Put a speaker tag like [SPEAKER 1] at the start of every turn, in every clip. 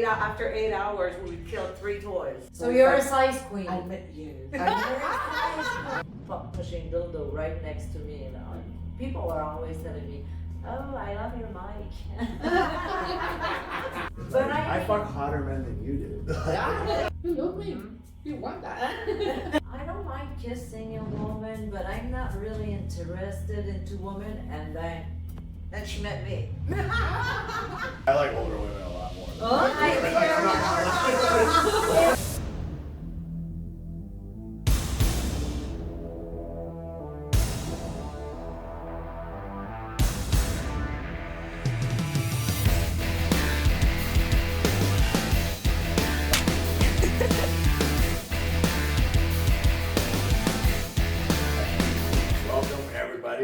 [SPEAKER 1] after 8 hours, we would kill 3 toys.
[SPEAKER 2] So you're a size queen.
[SPEAKER 3] I met you.
[SPEAKER 2] Pushing dildo right next to me, you know. People are always telling me, "Oh, I love your mic." But
[SPEAKER 4] I fuck hotter men than you do.
[SPEAKER 3] You love me. You want that?
[SPEAKER 2] I don't mind kissing a woman, but I'm not really interested into women, and then she met me.
[SPEAKER 4] I like older women a lot more.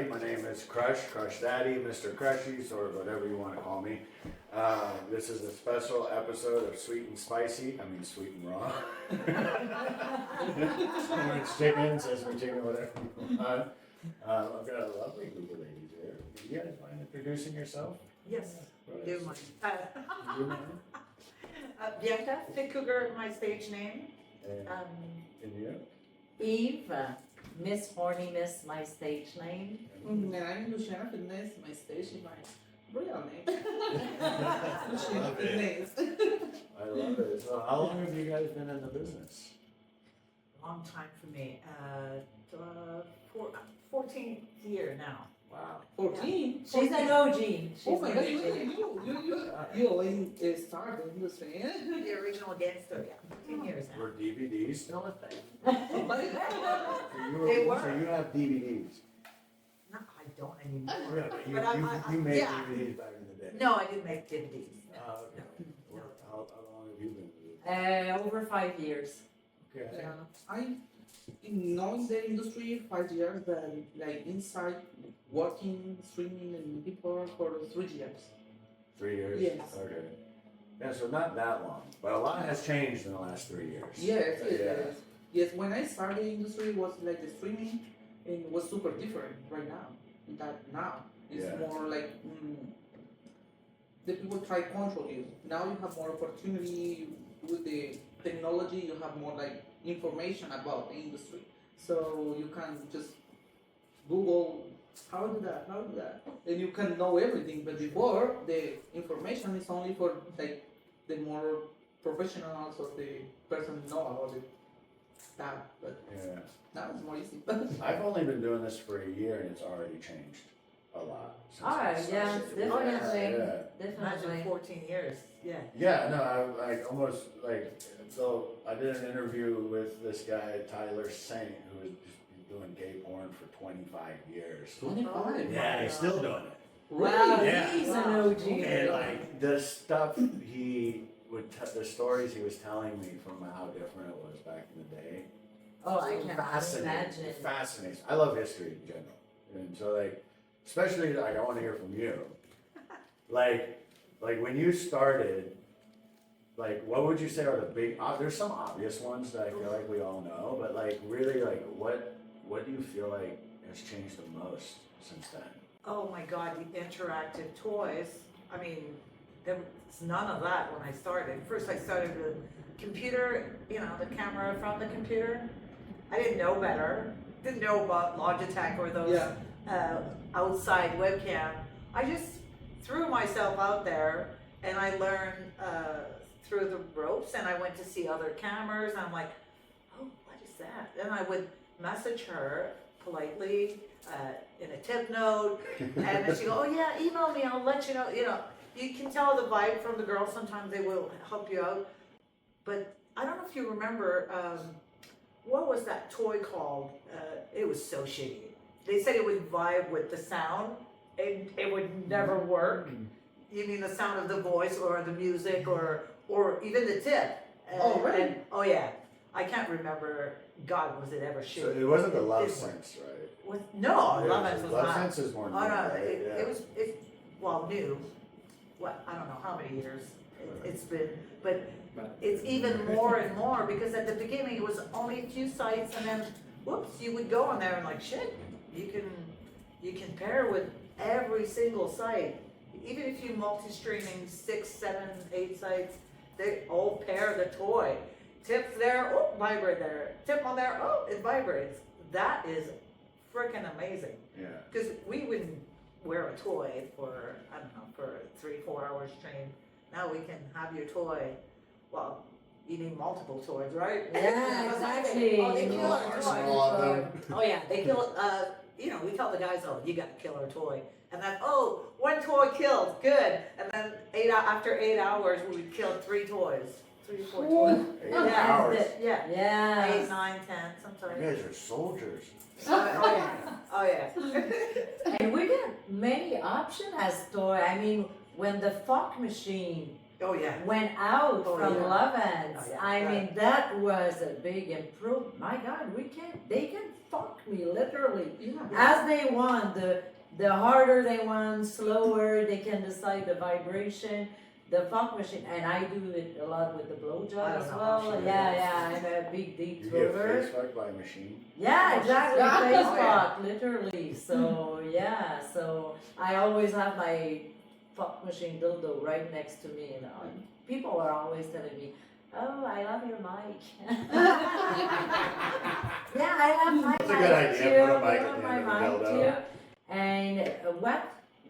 [SPEAKER 4] My name is Crush Daddy, Mr. Crushies, or whatever you want to call me. This is a special episode of Sweet and Spicy, Sweet and Raw. It's chicken, sesame chicken, whatever you want. I've got a lovely group of ladies here. Do you guys mind introducing yourself?
[SPEAKER 1] Yes, do mine.
[SPEAKER 4] Do you mind?
[SPEAKER 1] Bianca, Thick Cougar, my stage name.
[SPEAKER 4] And you?
[SPEAKER 2] Eve, Miss Horny Miss, my stage name.
[SPEAKER 3] And I'm Luciana Fitness, my stage is my real name. Luciana Fitness.
[SPEAKER 4] I love it. So how long have you guys been in the business?
[SPEAKER 1] Long time for me. 14th year now.
[SPEAKER 4] Wow.
[SPEAKER 3] 14?
[SPEAKER 2] She's an OG. She's
[SPEAKER 3] Oh my
[SPEAKER 2] an
[SPEAKER 3] God,
[SPEAKER 2] OG.
[SPEAKER 3] you started in the industry.
[SPEAKER 1] The original gangster, yeah. 10 years now.
[SPEAKER 4] Were DVDs still a thing?
[SPEAKER 3] Oh my God.
[SPEAKER 1] They were.
[SPEAKER 4] So you have DVDs?
[SPEAKER 1] No, I don't anymore.
[SPEAKER 4] Really?
[SPEAKER 1] But
[SPEAKER 4] You made
[SPEAKER 1] yeah.
[SPEAKER 4] DVDs back in the day?
[SPEAKER 1] No, I didn't make DVDs.
[SPEAKER 4] Okay.
[SPEAKER 1] No.
[SPEAKER 4] How long have you been doing
[SPEAKER 2] Over 5 years.
[SPEAKER 4] Okay.
[SPEAKER 3] Yeah, I know in the industry 5 years, but like inside working, streaming, and people for 3 years.
[SPEAKER 4] 3 years?
[SPEAKER 3] Yes.
[SPEAKER 4] Okay. Yeah, so not that long, but a lot has changed in the last 3 years.
[SPEAKER 3] Yes, yes,
[SPEAKER 4] Yeah.
[SPEAKER 3] yes. Yes, when I started the industry, it was like the streaming, and it was super different right now. That now it's
[SPEAKER 4] Yeah.
[SPEAKER 3] more like the people try to control you. Now you have more opportunity with the technology. You have more like information about the industry, so you can just Google how to do that, and you can know everything. But before, the information is only for like the more professionals or the person who know about it. That, but
[SPEAKER 4] Yeah.
[SPEAKER 3] now it's more easy.
[SPEAKER 4] I've only been doing this for a year and it's already changed a lot. Since I
[SPEAKER 2] Alright, yeah,
[SPEAKER 4] started.
[SPEAKER 2] definitely.
[SPEAKER 4] Yeah.
[SPEAKER 1] Imagine
[SPEAKER 2] Definitely.
[SPEAKER 1] 14 years. Yeah.
[SPEAKER 4] Yeah, no, I like almost like, so I did an interview with this guy, Tyler Saint, who has just been doing gay porn for 25 years.
[SPEAKER 3] 25.
[SPEAKER 4] Yeah, he's still doing it.
[SPEAKER 2] Wow,
[SPEAKER 4] Yeah.
[SPEAKER 2] he's an OG.
[SPEAKER 4] And like the stuff he would, the stories he was telling me from how different it was back in the day.
[SPEAKER 2] Oh, I can't imagine.
[SPEAKER 4] It fascinates. I love history in general, and so like, especially like I want to hear from you. Like when you started, like what would you say are the big? There's some obvious ones that I feel like we all know, but like really, like what do you feel like has changed the most since then?
[SPEAKER 1] Oh my God, the interactive toys. I mean, there was none of that when I started. First I started with computer, the camera from the computer. I didn't know better. Didn't know about Logitech or those outside webcam. I just threw myself out there and I learned through the ropes, and I went to see other cameras and I'm like, oh, what is that? And I would message her politely in a tip note, and then she go, oh yeah, email me, I'll let you know. You can tell the vibe from the girls. Sometimes they will help you out. But I don't know if you remember, what was that toy called? It was so shitty. They said it would vibe with the sound, and it would never work. You mean the sound of the voice or the music or even the tip?
[SPEAKER 3] Oh, really?
[SPEAKER 1] Oh yeah. I can't remember. God, was it ever shitty?
[SPEAKER 4] So it wasn't the Love Sense, right?
[SPEAKER 1] No, Love Sense was
[SPEAKER 4] Love
[SPEAKER 1] not.
[SPEAKER 4] Senses weren't.
[SPEAKER 1] Oh no,
[SPEAKER 4] right?
[SPEAKER 1] it was new. What, I don't know how many years it's been, but it's even more and more, because at the beginning it was only a few sites, and then whoops, you would go on there and like shit, you can pair with every single site. Even if you multi-streaming 6, 7, 8 sites, They all pair the toy. Tip there, oh, vibrate there. Tip on there, oh, it vibrates. That is freaking amazing.
[SPEAKER 4] Yeah.
[SPEAKER 1] Because we wouldn't wear a toy for, I don't know, for 3-4 hours train. Now we can have your toy, well, you need multiple toys, right?
[SPEAKER 2] Yeah, exactly.
[SPEAKER 1] Oh, they
[SPEAKER 2] You
[SPEAKER 1] kill
[SPEAKER 2] know,
[SPEAKER 1] our
[SPEAKER 4] arsenal of
[SPEAKER 1] toy.
[SPEAKER 4] them.
[SPEAKER 1] Oh yeah, they kill, you know, we tell the guys, oh, you gotta kill our toy. And then, oh, 1 toy killed, good. And then after 8 hours, we killed 3 toys. 3 or 4 toys.
[SPEAKER 4] 8
[SPEAKER 1] Yeah,
[SPEAKER 4] hours.
[SPEAKER 1] Yeah.
[SPEAKER 2] Yeah.
[SPEAKER 1] 8, 9, 10, sometimes.
[SPEAKER 4] You guys are soldiers.
[SPEAKER 1] Oh yeah, oh yeah.
[SPEAKER 2] And we got many options as toy. I mean, when the fog machine
[SPEAKER 1] Oh yeah.
[SPEAKER 2] went out
[SPEAKER 1] Oh,
[SPEAKER 2] from
[SPEAKER 1] yeah.
[SPEAKER 2] Lovens,
[SPEAKER 1] Oh, yeah.
[SPEAKER 2] I mean, that was a big improvement. My God, they can fuck me literally.
[SPEAKER 3] Yeah.
[SPEAKER 2] As they want, the harder they want, slower, they can decide the vibration. The fog machine, and I do it a lot with the
[SPEAKER 1] I
[SPEAKER 2] blowjob
[SPEAKER 1] don't
[SPEAKER 2] as
[SPEAKER 1] know
[SPEAKER 2] well.
[SPEAKER 1] how she
[SPEAKER 2] Yeah, I'm a big deep
[SPEAKER 4] You get
[SPEAKER 2] thrower.
[SPEAKER 4] face fucked by a machine.
[SPEAKER 2] Yeah, exactly.
[SPEAKER 3] Yeah.
[SPEAKER 2] Face
[SPEAKER 1] Oh, yeah.
[SPEAKER 2] fuck, literally. So yeah, so I always have my fuck machine dildo right next to me. You know, and people are always telling me, "Oh, I love your mic." Yeah, I love my
[SPEAKER 4] That's a
[SPEAKER 2] mic
[SPEAKER 4] good idea,
[SPEAKER 2] too.
[SPEAKER 4] put a mic
[SPEAKER 2] I
[SPEAKER 4] at
[SPEAKER 2] love
[SPEAKER 4] the
[SPEAKER 2] my
[SPEAKER 4] end of the
[SPEAKER 2] mic
[SPEAKER 4] dildo.
[SPEAKER 2] too. And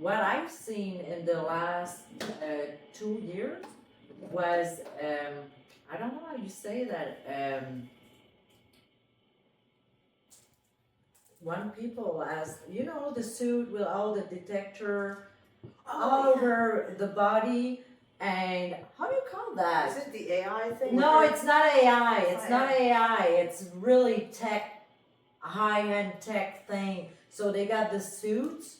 [SPEAKER 2] what I've seen in the last 2 years was I don't know how you say that. One people as you know the suit with all the detector all
[SPEAKER 1] Oh,
[SPEAKER 2] over the body, and how do you call that?
[SPEAKER 1] Is it the AI thing?
[SPEAKER 2] No, it's not AI. It's
[SPEAKER 1] It's
[SPEAKER 2] not
[SPEAKER 1] not
[SPEAKER 2] AI. It's really tech, high-end tech thing. So they got the suits,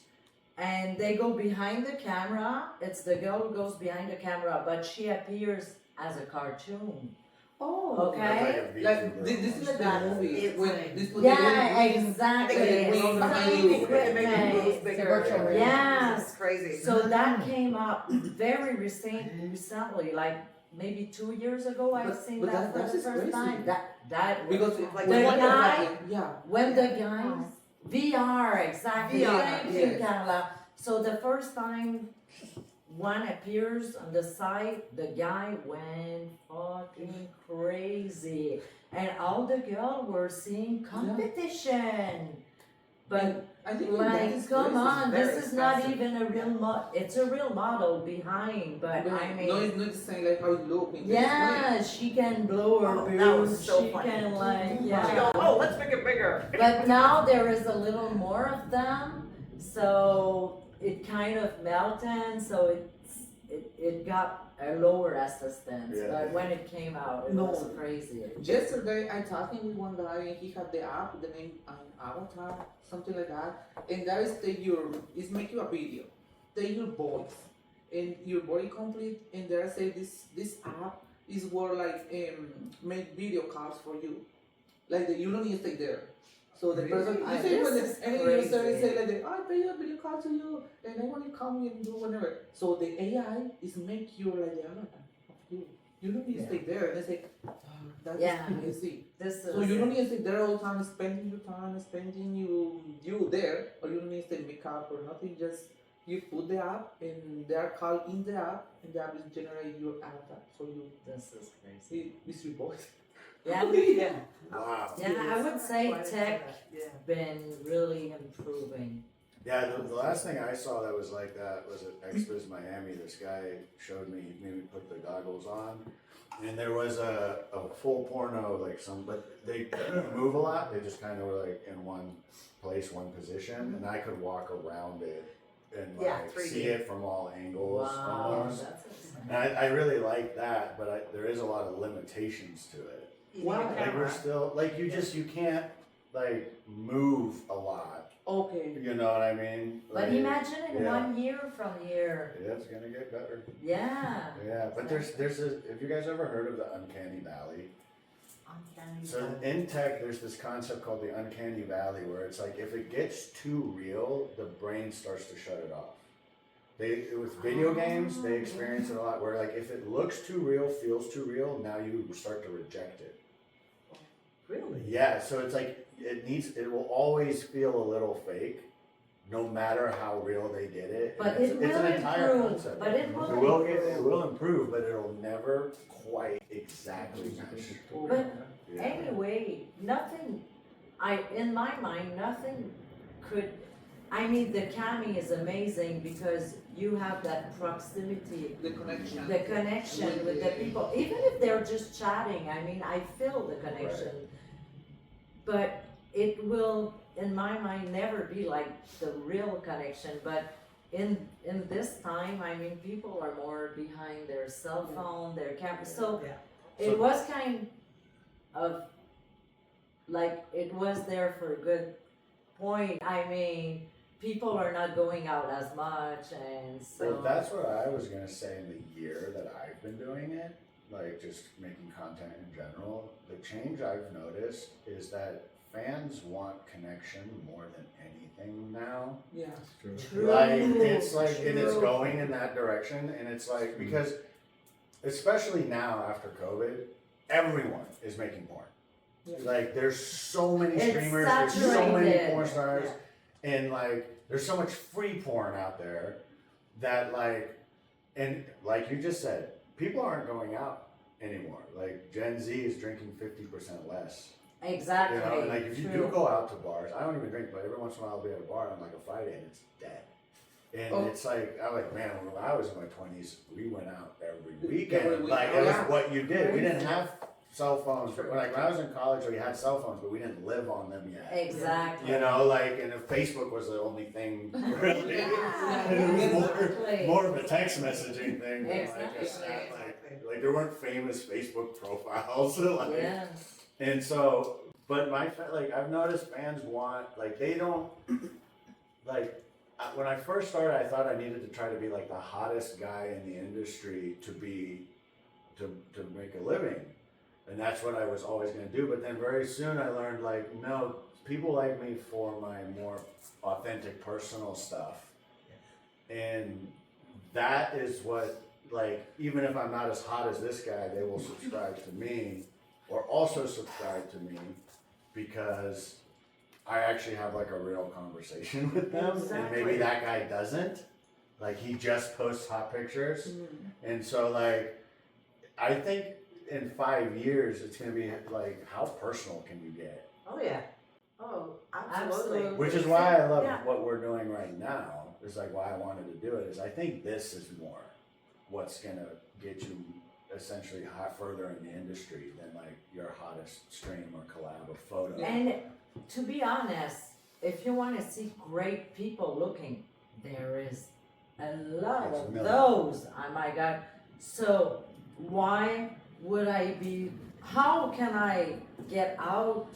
[SPEAKER 2] and they go behind the camera. It's the girl who goes behind the camera, but she appears as a cartoon.
[SPEAKER 3] Oh.
[SPEAKER 2] Okay.
[SPEAKER 3] Like this is like
[SPEAKER 1] That
[SPEAKER 3] the movie
[SPEAKER 1] is
[SPEAKER 3] when
[SPEAKER 1] like-
[SPEAKER 3] this was
[SPEAKER 2] Yeah,
[SPEAKER 1] I
[SPEAKER 2] exactly.
[SPEAKER 1] think it
[SPEAKER 3] Wings
[SPEAKER 1] moves
[SPEAKER 3] behind
[SPEAKER 1] behind
[SPEAKER 3] you.
[SPEAKER 1] you. They make it moves
[SPEAKER 2] Equipment.
[SPEAKER 1] bigger.
[SPEAKER 5] Virtual reality.
[SPEAKER 2] Yes.
[SPEAKER 1] It's crazy.
[SPEAKER 2] So that came up very recently, like maybe 2 years ago. I've seen
[SPEAKER 3] but
[SPEAKER 2] that for
[SPEAKER 3] that's
[SPEAKER 2] the
[SPEAKER 3] just
[SPEAKER 2] first
[SPEAKER 3] crazy.
[SPEAKER 2] time. That
[SPEAKER 3] because
[SPEAKER 1] Like
[SPEAKER 3] like
[SPEAKER 2] the
[SPEAKER 3] when
[SPEAKER 2] guy-
[SPEAKER 3] yeah.
[SPEAKER 2] when the guys VR exactly.
[SPEAKER 1] VR,
[SPEAKER 2] Thank you,
[SPEAKER 3] yes.
[SPEAKER 2] Carla. So the first time one appears on the side, the guy went fucking crazy, and all the girls were seeing competition. But
[SPEAKER 3] I think that
[SPEAKER 2] like,
[SPEAKER 3] is
[SPEAKER 2] come
[SPEAKER 3] crazy.
[SPEAKER 2] on,
[SPEAKER 1] very
[SPEAKER 2] this is not
[SPEAKER 1] expensive.
[SPEAKER 2] even a real it's a real model behind, but
[SPEAKER 3] Yeah,
[SPEAKER 2] I mean.
[SPEAKER 3] no, it's not the same like how it looks.
[SPEAKER 2] Yeah, she can blow her
[SPEAKER 1] Oh, that was
[SPEAKER 2] boobs.
[SPEAKER 1] so
[SPEAKER 2] She
[SPEAKER 1] funny.
[SPEAKER 2] can like
[SPEAKER 1] She
[SPEAKER 2] yeah.
[SPEAKER 1] goes, oh, let's make it bigger.
[SPEAKER 2] But now there is a little more of them, so it kind of melted. So it got a lower assistance.
[SPEAKER 4] Yeah.
[SPEAKER 2] But when it came out, it
[SPEAKER 3] No.
[SPEAKER 2] was crazy.
[SPEAKER 3] Yesterday, I talking with one guy, and he had the app, the name Avatar, something like that, and that is is make you a video, take your voice, and your body complete, and there I say this app is where like make video calls for you, like you don't need to stay there. So the person, you say when
[SPEAKER 2] This is
[SPEAKER 3] any user
[SPEAKER 2] crazy.
[SPEAKER 3] say like, I pay a video call to you, and I want you to come and do whatever. So the AI is make you like the avatar of you. You don't need to stay there, and they say, that's
[SPEAKER 2] Yeah.
[SPEAKER 3] crazy.
[SPEAKER 2] This
[SPEAKER 3] So you
[SPEAKER 2] is
[SPEAKER 3] don't need to stay there all the time, spending your time, spending you there, or you don't need to stay makeup or nothing. Just you put the app, and they are called in the app, and the app is generate your avatar. So you
[SPEAKER 2] this is crazy.
[SPEAKER 3] see it's your voice.
[SPEAKER 2] Yeah,
[SPEAKER 1] Yeah.
[SPEAKER 4] Wow.
[SPEAKER 2] yeah. I would say
[SPEAKER 1] Quite
[SPEAKER 2] tech
[SPEAKER 1] yeah.
[SPEAKER 2] been really improving.
[SPEAKER 4] Yeah, the last thing I saw that was like that was at Expos Miami. This guy showed me, he made me put the goggles on, and there was a full porno, like but they didn't move a lot. They just kind of were like in one place, one position, and I could walk around it and
[SPEAKER 1] Yeah,
[SPEAKER 4] like
[SPEAKER 1] 3D.
[SPEAKER 4] see it from all angles
[SPEAKER 2] Wow,
[SPEAKER 4] almost.
[SPEAKER 2] that's insane.
[SPEAKER 4] And I really like that, but there is a lot of limitations to it.
[SPEAKER 1] You
[SPEAKER 3] Wow.
[SPEAKER 1] need a
[SPEAKER 4] Like we're
[SPEAKER 1] camera.
[SPEAKER 4] still like you can't like move a lot.
[SPEAKER 3] Okay.
[SPEAKER 4] You know what I mean?
[SPEAKER 2] But
[SPEAKER 4] Like,
[SPEAKER 2] imagine in
[SPEAKER 4] yeah.
[SPEAKER 2] 1 year from here.
[SPEAKER 4] Yeah, it's gonna get better.
[SPEAKER 2] Yeah.
[SPEAKER 4] Yeah, but there's have you guys ever heard of the uncanny valley?
[SPEAKER 1] Uncanny
[SPEAKER 4] So
[SPEAKER 1] valley.
[SPEAKER 4] in tech, there's this concept called the uncanny valley, where it's like if it gets too real, the brain starts to shut it off. With video games, they experience it a lot. Where like if it looks too real, feels too real, now you start to reject it.
[SPEAKER 1] Really?
[SPEAKER 4] Yeah, so it's like it will always feel a little fake, no matter how real they did it.
[SPEAKER 2] But
[SPEAKER 4] And
[SPEAKER 2] it
[SPEAKER 4] it's
[SPEAKER 2] will
[SPEAKER 4] an entire
[SPEAKER 2] improve.
[SPEAKER 4] concept.
[SPEAKER 2] But it will
[SPEAKER 4] It will improve, but it'll never exactly match.
[SPEAKER 2] But
[SPEAKER 4] Yeah.
[SPEAKER 2] anyway, nothing, in my mind, nothing could, I mean, the cami is amazing because you have that proximity,
[SPEAKER 3] The connection.
[SPEAKER 2] the connection with the people, even if they're just chatting, I mean, I feel the connection. But it will, in my mind, never be like the real connection, but in this time, I mean, people are more behind their cell phone, their camera, so
[SPEAKER 1] Yeah.
[SPEAKER 2] it was kind of, like, it was there for a good point, I mean, people are not going out as much, and so.
[SPEAKER 4] Well, that's what I was gonna say in the year that I've been doing it, like just making content in general. The change I've noticed is that fans want connection more than anything now.
[SPEAKER 3] Yeah.
[SPEAKER 2] True,
[SPEAKER 4] Like it's like and it's
[SPEAKER 2] true.
[SPEAKER 4] going in that direction, and it's like because especially now after COVID, everyone is making porn.
[SPEAKER 3] Yeah.
[SPEAKER 4] Like there's so many
[SPEAKER 2] It's
[SPEAKER 4] streamers, there's so many
[SPEAKER 2] saturated.
[SPEAKER 4] porn stars, and like there's so much free porn out there that like, and like you just said, people aren't going out anymore. Like Gen Z is drinking 50% less.
[SPEAKER 2] Exactly.
[SPEAKER 4] You know, and like if you do
[SPEAKER 2] true.
[SPEAKER 4] go out to bars, I don't even drink, but every once in a while I'll be at a bar on like a Friday and it's dead. And
[SPEAKER 3] Oh.
[SPEAKER 4] it's like I'm like, man, when I was in my 20s, we went out every
[SPEAKER 3] Every
[SPEAKER 4] weekend.
[SPEAKER 3] week.
[SPEAKER 4] Like
[SPEAKER 3] Oh,
[SPEAKER 4] it was
[SPEAKER 3] yeah.
[SPEAKER 4] what you did. We didn't have cell phones.
[SPEAKER 1] True.
[SPEAKER 4] Like when I was in college, we had cell phones, but we didn't live on them yet.
[SPEAKER 2] Exactly.
[SPEAKER 4] You know, like and if Facebook was the only thing really.
[SPEAKER 2] Yeah,
[SPEAKER 4] And it was
[SPEAKER 2] exactly.
[SPEAKER 4] more of a text messaging thing than like a
[SPEAKER 2] Exactly.
[SPEAKER 4] snap. Like there weren't famous Facebook profiles. Like,
[SPEAKER 2] Yeah.
[SPEAKER 4] and so, but like I've noticed fans want like they don't like when I first started, I thought I needed to try to be like the hottest guy in the industry to make a living, and that's what I was always going to do. But then very soon I learned like no, people like me for my more authentic personal stuff, and that is what like even if I'm not as hot as this guy, they will subscribe to me or also subscribe to me because I actually have like a real conversation with them, and
[SPEAKER 2] Exactly.
[SPEAKER 4] maybe that guy doesn't. Like he just posts hot pictures, and so like I think in 5 years it's gonna be like how personal can you get?
[SPEAKER 1] Oh, yeah. Oh, absolutely.
[SPEAKER 2] Absolutely.
[SPEAKER 4] Which is why I love
[SPEAKER 1] Yeah.
[SPEAKER 4] what we're doing right now. Is like why I wanted to do it. Is I think this is more what's gonna get you essentially further in the industry than like your hottest stream or collab or photo.
[SPEAKER 2] And to be honest, if you want to see great people looking, there is a lot
[SPEAKER 4] There's a
[SPEAKER 2] of
[SPEAKER 4] million.
[SPEAKER 2] those. Oh my God. So why would I be, how can I get out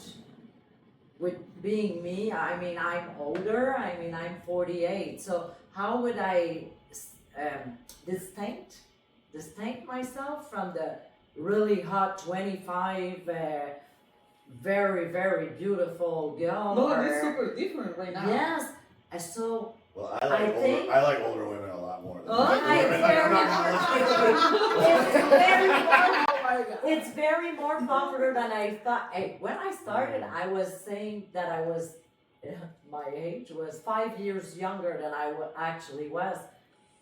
[SPEAKER 2] with being me? I mean, I'm older. I mean, I'm 48. So how would I distinct myself from the really hot 25 very, very beautiful girl?
[SPEAKER 3] No,
[SPEAKER 2] or-
[SPEAKER 3] it's super different right now.
[SPEAKER 2] Yes. And so
[SPEAKER 4] Well,
[SPEAKER 2] I think-
[SPEAKER 4] I like older women a lot more than
[SPEAKER 3] Oh,
[SPEAKER 4] younger
[SPEAKER 2] yeah,
[SPEAKER 4] women.
[SPEAKER 2] it's very
[SPEAKER 4] I'm not gonna lie.
[SPEAKER 2] it's very more popular than I thought. When I started, I was saying that I was, my age was 5 years younger than I actually was.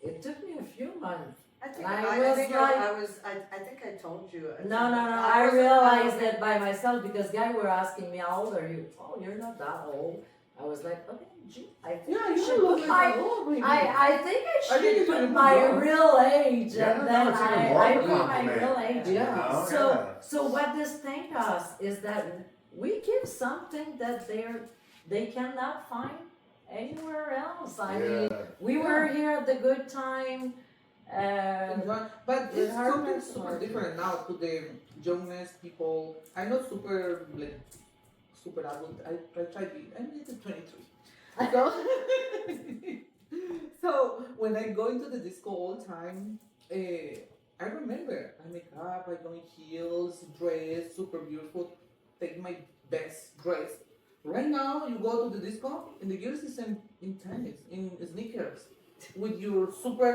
[SPEAKER 2] It took me a few months.
[SPEAKER 1] I think
[SPEAKER 2] I
[SPEAKER 1] I,
[SPEAKER 2] was
[SPEAKER 1] think
[SPEAKER 2] like-
[SPEAKER 1] I think I told you.
[SPEAKER 2] No, I realized it by myself because guys were asking me, how old are you? Oh, you're not that old. I was like, okay, gee, I think
[SPEAKER 3] Yeah,
[SPEAKER 2] I
[SPEAKER 3] you
[SPEAKER 2] should
[SPEAKER 3] look
[SPEAKER 2] put
[SPEAKER 3] like
[SPEAKER 2] my,
[SPEAKER 3] that old, baby.
[SPEAKER 2] I think I
[SPEAKER 3] I think
[SPEAKER 2] should
[SPEAKER 3] it's
[SPEAKER 2] put
[SPEAKER 3] even
[SPEAKER 2] my
[SPEAKER 3] more.
[SPEAKER 2] real age
[SPEAKER 4] Yeah,
[SPEAKER 2] and
[SPEAKER 4] no,
[SPEAKER 2] then
[SPEAKER 4] it's even more
[SPEAKER 2] I
[SPEAKER 4] of a
[SPEAKER 2] put my
[SPEAKER 4] compliment.
[SPEAKER 2] real age.
[SPEAKER 3] Yeah.
[SPEAKER 4] You know?
[SPEAKER 2] So,
[SPEAKER 4] Yeah.
[SPEAKER 2] so what this thank us is that we give something that they cannot find anywhere else. I mean,
[SPEAKER 4] Yeah.
[SPEAKER 2] we were here at the good time.
[SPEAKER 3] But
[SPEAKER 2] With
[SPEAKER 3] it's
[SPEAKER 2] her
[SPEAKER 3] something
[SPEAKER 2] personal.
[SPEAKER 3] super different now to the youngest people. I'm not super like super adult. I try to be. I'm little 23. So, so when I go into the disco all the time, I remember I make up, I go in heels, dress, super beautiful, take my best dress. Right now, you go to the disco, and the girls is in tennis, in sneakers, with your super.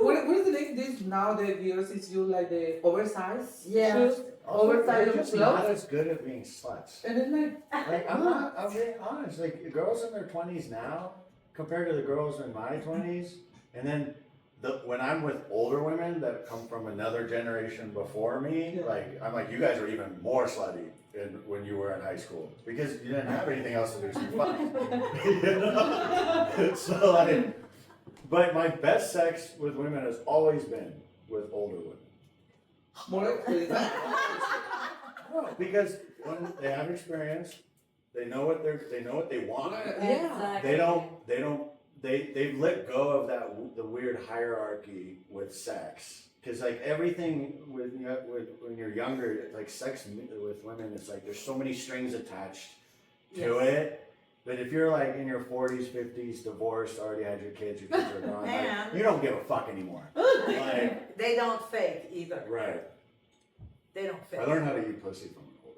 [SPEAKER 3] What is the name? This now the girls is you like the oversized
[SPEAKER 2] Yeah.
[SPEAKER 3] shoes,
[SPEAKER 4] Also,
[SPEAKER 3] oversized
[SPEAKER 4] they're just not
[SPEAKER 3] clothes,
[SPEAKER 4] as good at being sluts.
[SPEAKER 3] and then like
[SPEAKER 4] Like I'm being honest. Like girls in their 20s now, compared to the girls in my 20s, and then when I'm with older women that come from another generation before me,
[SPEAKER 3] Yeah.
[SPEAKER 4] like I'm like, you guys are even more slutty when you were in high school because you didn't have anything else to do, so you're fine. You know? So like, but my best sex with women has always been with older women.
[SPEAKER 3] More explain that.
[SPEAKER 4] No, because when they have experience, they know what they want.
[SPEAKER 2] Exactly.
[SPEAKER 4] They've let go of the weird hierarchy with sex. Cause like everything when you're younger, like sex with women, it's like there's so many strings attached to it. But if you're like in your 40s, 50s, divorced, already had your kids are gone, like,
[SPEAKER 1] And-
[SPEAKER 4] you don't give a fuck anymore. Like,
[SPEAKER 1] They don't fake either.
[SPEAKER 4] right.
[SPEAKER 1] They don't fake.
[SPEAKER 4] I learned how to eat pussy from an older.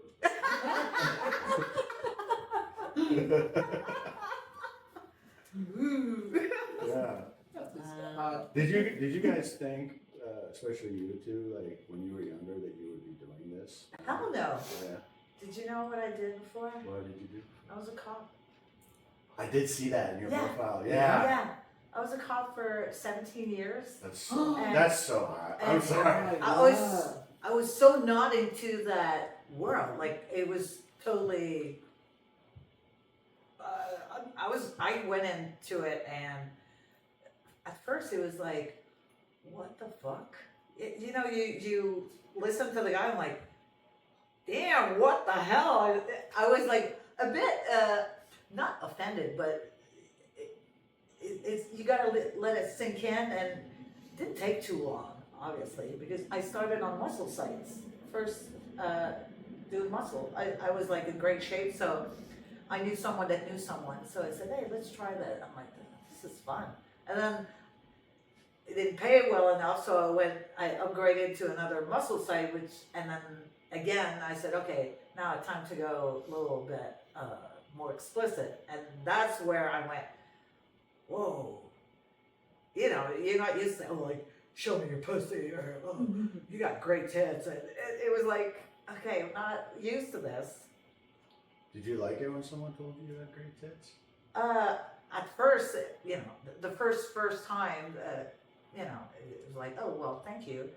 [SPEAKER 4] Yeah. Did you guys think, especially you two, like when you were younger, that you would be doing this?
[SPEAKER 1] Hell no.
[SPEAKER 4] Yeah.
[SPEAKER 1] Did you know what I did before?
[SPEAKER 4] What did you do?
[SPEAKER 1] I was a cop.
[SPEAKER 4] I did see that in your
[SPEAKER 1] Yeah.
[SPEAKER 4] profile. Yeah.
[SPEAKER 1] Yeah. I was a cop for 17 years.
[SPEAKER 4] That's so hot. I'm
[SPEAKER 1] And-
[SPEAKER 4] sorry.
[SPEAKER 1] I was so not into that world. Like it was totally. I went into it and at first it was like, what the fuck? You listen to the guy. I'm like, damn, what the hell? I was like a bit not offended, but it's you gotta let it sink in, and it didn't take too long, obviously, because I started on muscle sites first, doing muscle. I was like in great shape, so I knew someone that knew someone, so I said, hey, let's try that. I'm like, this is fun, and then it didn't pay well enough, so I upgraded to another muscle site, and then again I said, okay, now it's time to go a little bit more explicit, and that's where I went, whoa, you're not used to, like, show me your pussy, or, oh, you got great tits, and it was like, okay, I'm not used to this.
[SPEAKER 4] Did you like it when someone told you you had great tits?
[SPEAKER 1] At first, the first time, it was like, oh, well, thank you,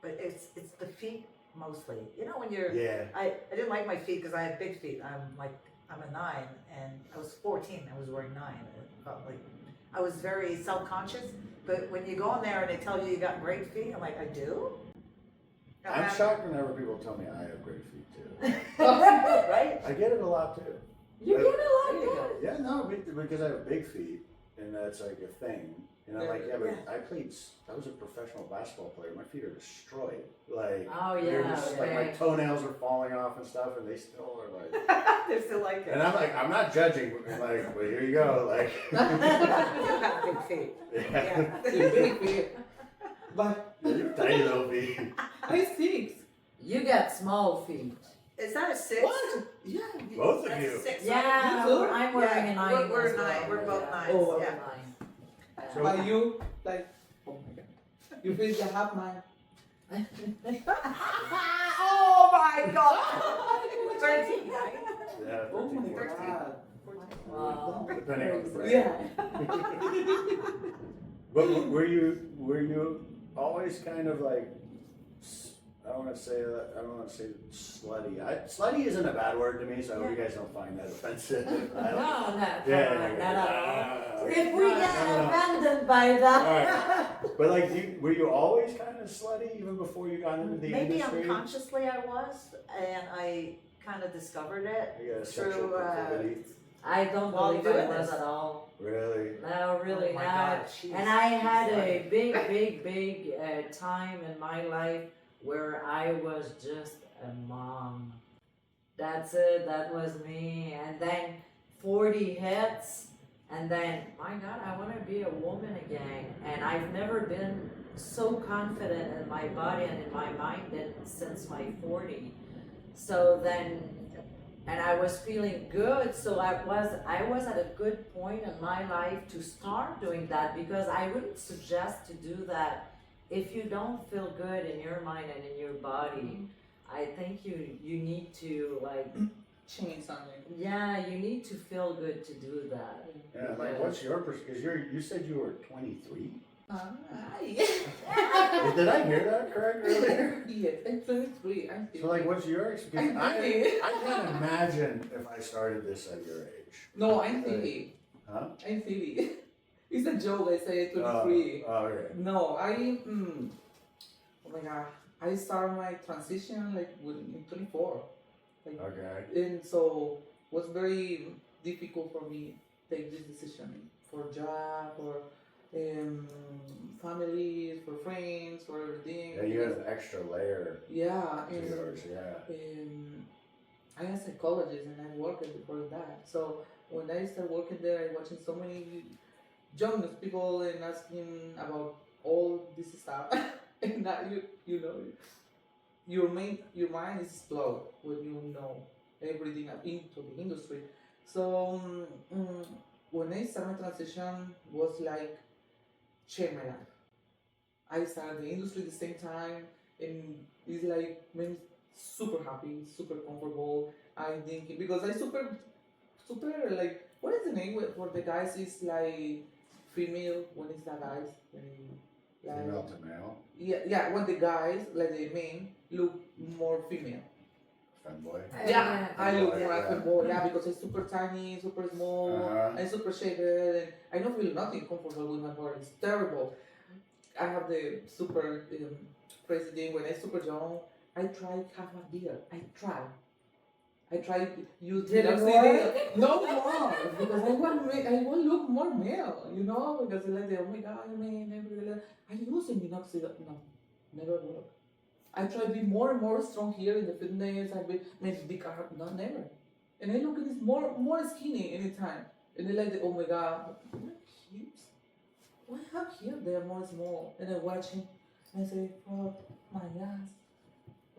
[SPEAKER 1] but it's the feet mostly, when you're,
[SPEAKER 4] Yeah.
[SPEAKER 1] I didn't like my feet because I have big feet. I'm a 9, and I was 14. I was wearing 9. It felt like I was very self-conscious. But when you go in there and they tell you got great feet, I'm like, I do.
[SPEAKER 4] I'm shocked whenever people tell me I have great feet too.
[SPEAKER 1] Right?
[SPEAKER 4] I get it a lot too.
[SPEAKER 2] You get it
[SPEAKER 1] There you
[SPEAKER 2] like
[SPEAKER 1] go.
[SPEAKER 2] that.
[SPEAKER 4] Yeah, no, because I have big feet, and that's like a thing. But I was a professional basketball player. My feet are destroyed. Like,
[SPEAKER 2] Oh,
[SPEAKER 4] they're
[SPEAKER 2] yeah,
[SPEAKER 4] just, like, my
[SPEAKER 2] okay.
[SPEAKER 4] toenails are falling off and stuff, and they still are like.
[SPEAKER 1] They still like it.
[SPEAKER 4] And I'm like, I'm not judging. I'm like, well, here you go. Like,
[SPEAKER 1] You have big feet.
[SPEAKER 4] yeah.
[SPEAKER 3] The big feet. But
[SPEAKER 4] You tiny little feet.
[SPEAKER 3] I think.
[SPEAKER 2] You got small feet.
[SPEAKER 1] Is that a 6?
[SPEAKER 3] What? Yeah.
[SPEAKER 4] Both of
[SPEAKER 1] That's
[SPEAKER 4] you.
[SPEAKER 1] a 6.
[SPEAKER 2] Yeah,
[SPEAKER 3] You too?
[SPEAKER 2] I'm wearing a 9.
[SPEAKER 1] We're
[SPEAKER 2] as well.
[SPEAKER 1] 9. We're both 9s.
[SPEAKER 3] Oh,
[SPEAKER 1] yeah.
[SPEAKER 2] Nine.
[SPEAKER 4] So-
[SPEAKER 3] But you, like, oh my god. You feel you have mine.
[SPEAKER 1] Oh my god! 13, right?
[SPEAKER 4] Yeah,
[SPEAKER 3] Oh my
[SPEAKER 4] 13, 14.
[SPEAKER 3] god.
[SPEAKER 2] Wow.
[SPEAKER 4] Depending on the brand.
[SPEAKER 3] Yeah.
[SPEAKER 4] But were you always kind of like, I don't want to say slutty. Slutty isn't a bad word to me, so I hope you guys don't find that offensive.
[SPEAKER 2] No, not
[SPEAKER 4] Yeah.
[SPEAKER 2] at all. If we
[SPEAKER 4] No,
[SPEAKER 2] get
[SPEAKER 4] no.
[SPEAKER 2] offended by that.
[SPEAKER 4] But like, were you always kind of slutty even before you got into the
[SPEAKER 1] Maybe
[SPEAKER 4] industry?
[SPEAKER 1] unconsciously I was, and I kind of discovered it
[SPEAKER 4] You got a sexual
[SPEAKER 1] through.
[SPEAKER 4] proclivity?
[SPEAKER 2] I don't
[SPEAKER 1] While
[SPEAKER 2] believe I
[SPEAKER 1] doing
[SPEAKER 2] was
[SPEAKER 1] this.
[SPEAKER 2] at all.
[SPEAKER 4] Really?
[SPEAKER 2] No, really
[SPEAKER 1] Oh my
[SPEAKER 2] not.
[SPEAKER 1] God, she's-
[SPEAKER 2] And I had
[SPEAKER 1] she's
[SPEAKER 2] a big time in my life where I was just a mom. That's it, that was me. And then 40 hits, and then, my God, I want to be a woman again. And I've never been so confident in my body and in my mind since my 40. So then, and I was feeling good, so I was at a good point in my life to start doing that, because I wouldn't suggest to do that if you don't feel good in your mind and in your body. I think you need to, like,
[SPEAKER 3] Change something.
[SPEAKER 2] yeah, you need to feel good to do that.
[SPEAKER 4] Yeah, like what's your because you said you were 23?
[SPEAKER 3] Hi.
[SPEAKER 4] Did I hear that correct earlier?
[SPEAKER 3] Yes, I'm 23. I'm
[SPEAKER 4] So like, what's your experience?
[SPEAKER 3] I'm 30.
[SPEAKER 4] I can't imagine if I started this at your age.
[SPEAKER 3] No, I'm 30.
[SPEAKER 4] Huh?
[SPEAKER 3] I'm 30. It's a joke. I say 23.
[SPEAKER 4] Oh, okay.
[SPEAKER 3] No, oh my god, I started my transition like in 24. Like,
[SPEAKER 4] Okay.
[SPEAKER 3] and so was very difficult for me to take this decision for job, for family, for friends, for everything.
[SPEAKER 4] Yeah, you had an extra layer
[SPEAKER 3] Yeah,
[SPEAKER 4] to
[SPEAKER 3] and
[SPEAKER 4] yours, yeah.
[SPEAKER 3] I'm a psychologist and I worked before that. So when I started working there, I watching so many young people and asking about all this stuff, and that you know your mind is explode when you know everything into the industry. So when I started my transition was like change my life. I started the industry at the same time and it's like made me super happy, super comfortable. I think because I super like what is the name for the guys is like female when it's the guys when like
[SPEAKER 4] Female to male,
[SPEAKER 3] yeah when the guys like the men look more female.
[SPEAKER 4] femboy.
[SPEAKER 3] Yeah, I look
[SPEAKER 4] Femboy,
[SPEAKER 3] more like
[SPEAKER 4] yeah.
[SPEAKER 3] a boy. Yeah, because I'm super tiny, super small, I'm super shaded, and I don't feel nothing comfortable with my body. It's terrible. I have the super president when I'm super young. I tried have a beard. I tried use
[SPEAKER 2] Didn't
[SPEAKER 3] minoxidil.
[SPEAKER 2] work?
[SPEAKER 3] No more because I want look more male, you know, because like oh my god, man, everything. I use minoxidil. No, never work. I try to be more and more strong here in the fitness. I make big arm, no, never. And I look at this more skinny anytime. And they like, oh my god, my hips? Why have here they are more small? And I watch him and I say, oh, my ass,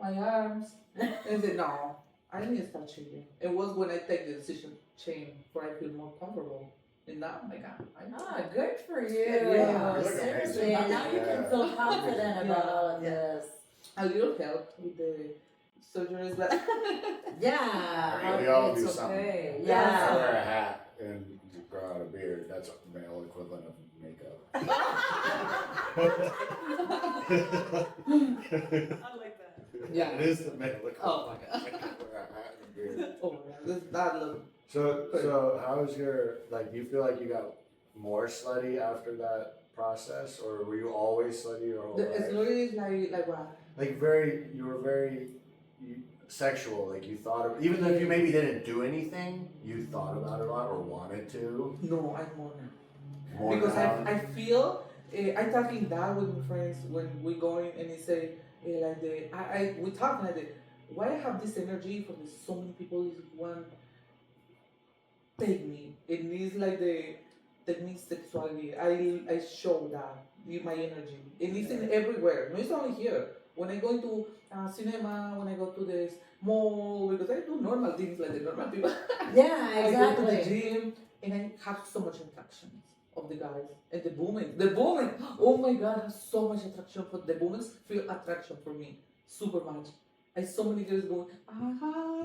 [SPEAKER 3] my arms. And I say, no, I need to start changing. It was when I take the decision to change, for I feel more comfortable. And now, oh my god,
[SPEAKER 2] Good for you.
[SPEAKER 3] Yeah.
[SPEAKER 4] You look
[SPEAKER 2] Seriously,
[SPEAKER 4] amazing.
[SPEAKER 2] and now you can
[SPEAKER 4] Yeah.
[SPEAKER 2] feel confident about all of
[SPEAKER 3] Yeah.
[SPEAKER 2] this.
[SPEAKER 3] a little help with the surgeries, but
[SPEAKER 2] Yeah,
[SPEAKER 4] We all
[SPEAKER 2] it's
[SPEAKER 4] do something.
[SPEAKER 2] okay.
[SPEAKER 4] I
[SPEAKER 2] Yeah.
[SPEAKER 4] wear a hat and grow out a beard. That's a male equivalent of makeup.
[SPEAKER 1] I like that.
[SPEAKER 3] Yeah.
[SPEAKER 4] It is the male equivalent.
[SPEAKER 3] oh my god.
[SPEAKER 4] Wear a hat and a beard.
[SPEAKER 3] Oh my god, this bad look.
[SPEAKER 4] So how's your, like, do you feel like you got more slutty after that process, or were you always slutty your whole
[SPEAKER 3] The
[SPEAKER 4] life?
[SPEAKER 3] slowly is like what?
[SPEAKER 4] Like you were very sexual, like you thought of, even though you maybe didn't do anything, you thought about it a lot or wanted to.
[SPEAKER 3] No, I'm more now.
[SPEAKER 4] More
[SPEAKER 3] Because
[SPEAKER 4] now.
[SPEAKER 3] I feel I talking that with my friends when we going and they say like we talk like the why I have this energy from so many people is one take me. It needs like the technique sexuality. I show that with my energy. And it's in everywhere. No, it's only here. When I go into cinema, when I go to this mall, because I do normal things like the normal people.
[SPEAKER 2] Yeah,
[SPEAKER 3] I go to the
[SPEAKER 2] exactly.
[SPEAKER 3] gym and I have so much attraction of the guys and the women. The women, oh my god, I have so much attraction for the women. Feel attraction for me super much. I so many girls going, hi,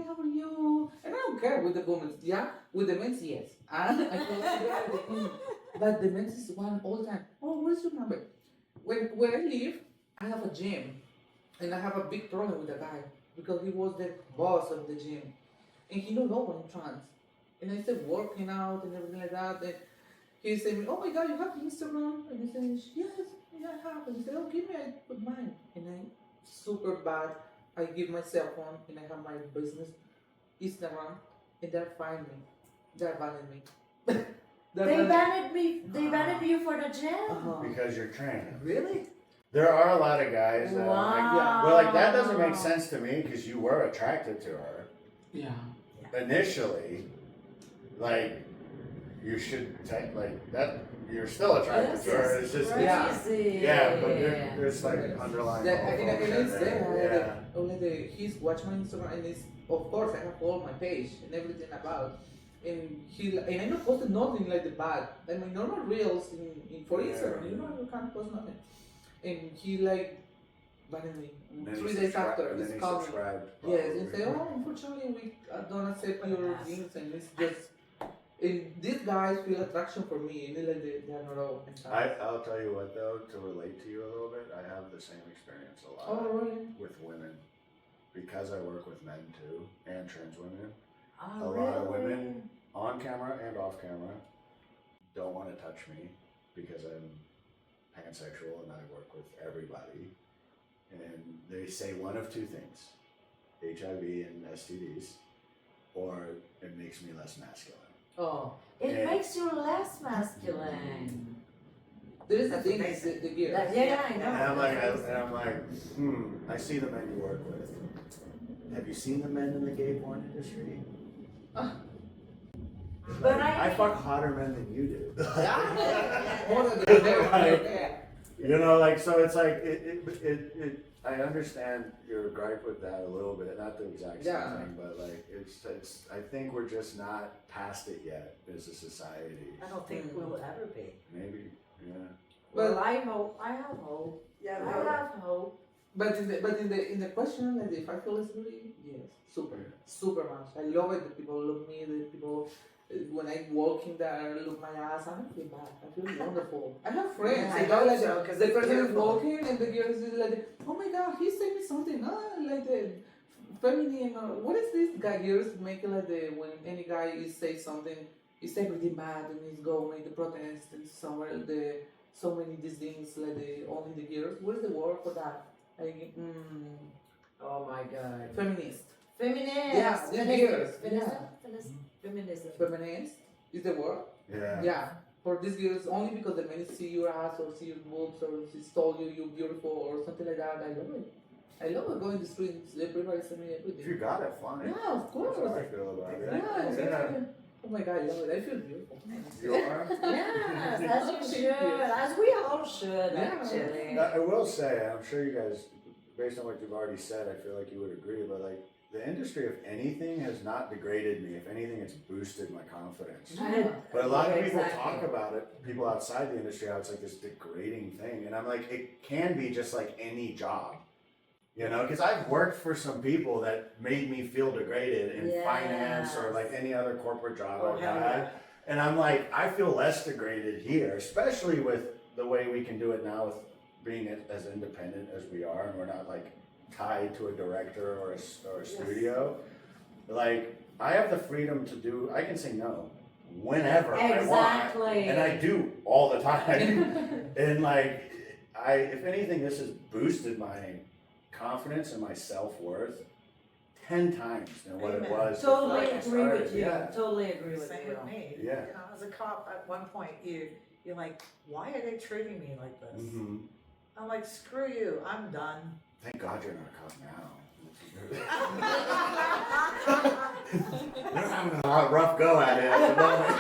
[SPEAKER 3] how are you? And I don't care with the women. Yeah, with the men, yes. I go, yeah, but the men is one all the time. Oh, where's your number? Where I live, I have a gym, and I have a big problem with the guy because he was the boss of the gym, and he don't know when I'm trans. And I said working out and everything like that, and he said, "Oh my God, you have Instagram?" And I said, "Yes, yeah, I have." And he said, "Oh, give me, I put mine." And I super bad. I give my cell phone and I have my business Instagram, and they're finding me. They're banning me.
[SPEAKER 2] They banned me. They banned you for the gym.
[SPEAKER 4] Because you're trans.
[SPEAKER 1] Really?
[SPEAKER 4] There are a lot of guys that
[SPEAKER 2] Wow.
[SPEAKER 4] like, well, like that doesn't make sense to me because you were attracted to her
[SPEAKER 3] Yeah.
[SPEAKER 4] initially. Like, you should take like that. You're still attracted
[SPEAKER 2] This
[SPEAKER 4] to her.
[SPEAKER 2] is
[SPEAKER 4] It's just
[SPEAKER 2] crazy.
[SPEAKER 4] yeah, but there's like underlying.
[SPEAKER 3] And it's
[SPEAKER 4] hormones in
[SPEAKER 3] there.
[SPEAKER 4] Yeah.
[SPEAKER 3] He's watched my Instagram and it's of course I have all my page and everything about. And I not posted nothing like the bad. I mean normal reels in for Instagram, you know you can't post nothing. And he like banned me.
[SPEAKER 4] And then
[SPEAKER 3] 3
[SPEAKER 4] he
[SPEAKER 3] days
[SPEAKER 4] subscri-
[SPEAKER 3] after
[SPEAKER 4] and then
[SPEAKER 3] it's
[SPEAKER 4] he
[SPEAKER 3] coming.
[SPEAKER 4] subscribed.
[SPEAKER 3] Yes, and
[SPEAKER 4] probably.
[SPEAKER 3] say, oh, unfortunately, we don't accept your things, and it's just, these guys feel attraction for me, and like they are not all.
[SPEAKER 4] I'll tell you what though, to relate to you a little bit, I have the same experience a lot
[SPEAKER 3] Oh, really?
[SPEAKER 4] with women. Because I work with men too, and trans women.
[SPEAKER 2] Oh,
[SPEAKER 4] A
[SPEAKER 2] really?
[SPEAKER 4] lot of women, on camera and off camera, don't want to touch me because I'm pansexual and I work with everybody. And they say one of two things, HIV and STDs, or it makes me less masculine.
[SPEAKER 3] Oh,
[SPEAKER 2] It
[SPEAKER 4] And-
[SPEAKER 2] makes you less masculine.
[SPEAKER 3] there is the
[SPEAKER 1] That's
[SPEAKER 3] thing,
[SPEAKER 1] amazing.
[SPEAKER 3] the gear.
[SPEAKER 2] Yeah, I know.
[SPEAKER 4] And I'm like, I see the men you work with. Have you seen the men in the gay porn industry?
[SPEAKER 2] But
[SPEAKER 4] I fuck hotter men than you do.
[SPEAKER 3] More than the
[SPEAKER 4] You know, like, so it's like, I understand your gripe with that a little bit, not the exact same
[SPEAKER 3] Yeah.
[SPEAKER 4] thing, but like, it's, I think we're just not past it yet as a society.
[SPEAKER 1] I don't think we'll ever be.
[SPEAKER 4] Maybe, yeah.
[SPEAKER 2] Well, I have hope.
[SPEAKER 1] Yeah,
[SPEAKER 2] I have hope.
[SPEAKER 3] But in the question, like if I feel excluded, yes, super much. I love it. The people love me. The people when I walk in there, look my ass. I don't feel bad. I feel wonderful. I have friends.
[SPEAKER 1] Yeah, I
[SPEAKER 3] you know,
[SPEAKER 1] hope
[SPEAKER 3] like
[SPEAKER 1] so, 'cause
[SPEAKER 3] the
[SPEAKER 1] it's
[SPEAKER 3] person is
[SPEAKER 1] beautiful.
[SPEAKER 3] walking and the girl is like, oh my god, he said me something. Like the feminine. What is this guy? Girls make it like the when any guy is say something, is everything bad and he's go make the protest and somewhere so many these things like the only the girls. What is the word for that? Like,
[SPEAKER 2] Oh my God.
[SPEAKER 3] feminist.
[SPEAKER 2] Feminist.
[SPEAKER 3] Yeah, the girls.
[SPEAKER 2] Feminism.
[SPEAKER 3] Feminist is the word.
[SPEAKER 4] Yeah.
[SPEAKER 3] Yeah. For these girls, only because the men see your ass or see your boobs or see told you're beautiful or something like that. I love it. I love it. Going to the streets, everybody send me
[SPEAKER 4] If you
[SPEAKER 3] everything.
[SPEAKER 4] got it, fine.
[SPEAKER 3] Yeah, of course.
[SPEAKER 4] That's how I feel about it.
[SPEAKER 3] Yeah, it's
[SPEAKER 4] Yeah.
[SPEAKER 3] like, oh my god, I love it. I feel beautiful.
[SPEAKER 4] You are?
[SPEAKER 2] Yes, as you should. As we all should,
[SPEAKER 3] Yeah.
[SPEAKER 2] actually.
[SPEAKER 4] I will say, I'm sure you guys, based on what you've already said, I feel like you would agree, but like, the industry, if anything, has not degraded me. If anything, it's boosted my confidence. But a lot of people
[SPEAKER 2] Exactly.
[SPEAKER 4] talk about it, people outside the industry, how it's like this degrading thing. And I'm like, it can be just like any job. You know, because I've worked for some people that made me feel degraded in finance or like any other corporate job
[SPEAKER 1] Oh,
[SPEAKER 4] I've
[SPEAKER 1] hell
[SPEAKER 4] had.
[SPEAKER 1] yeah.
[SPEAKER 4] And I'm like, I feel less degraded here, especially with the way we can do it now with being as independent as we are, and we're not like tied to a director or a studio. Like, I have the freedom to do, I can say no whenever I want.
[SPEAKER 2] Exactly.
[SPEAKER 4] And I do all the time. And like, if anything, this has boosted my confidence and my self-worth 10 times than what it
[SPEAKER 1] Amen.
[SPEAKER 4] was.
[SPEAKER 2] Totally
[SPEAKER 4] before I
[SPEAKER 2] agree with
[SPEAKER 4] started.
[SPEAKER 2] you.
[SPEAKER 4] Yeah.
[SPEAKER 2] Totally agree with
[SPEAKER 1] Same
[SPEAKER 2] you.
[SPEAKER 1] with me.
[SPEAKER 4] Yeah.
[SPEAKER 1] You know, as a cop, at one point, you're like, why are they treating me like this?
[SPEAKER 4] Mhm.
[SPEAKER 1] I'm like, screw you, I'm done.
[SPEAKER 4] Thank God you're not a cop now. You're having a rough go at it at the moment.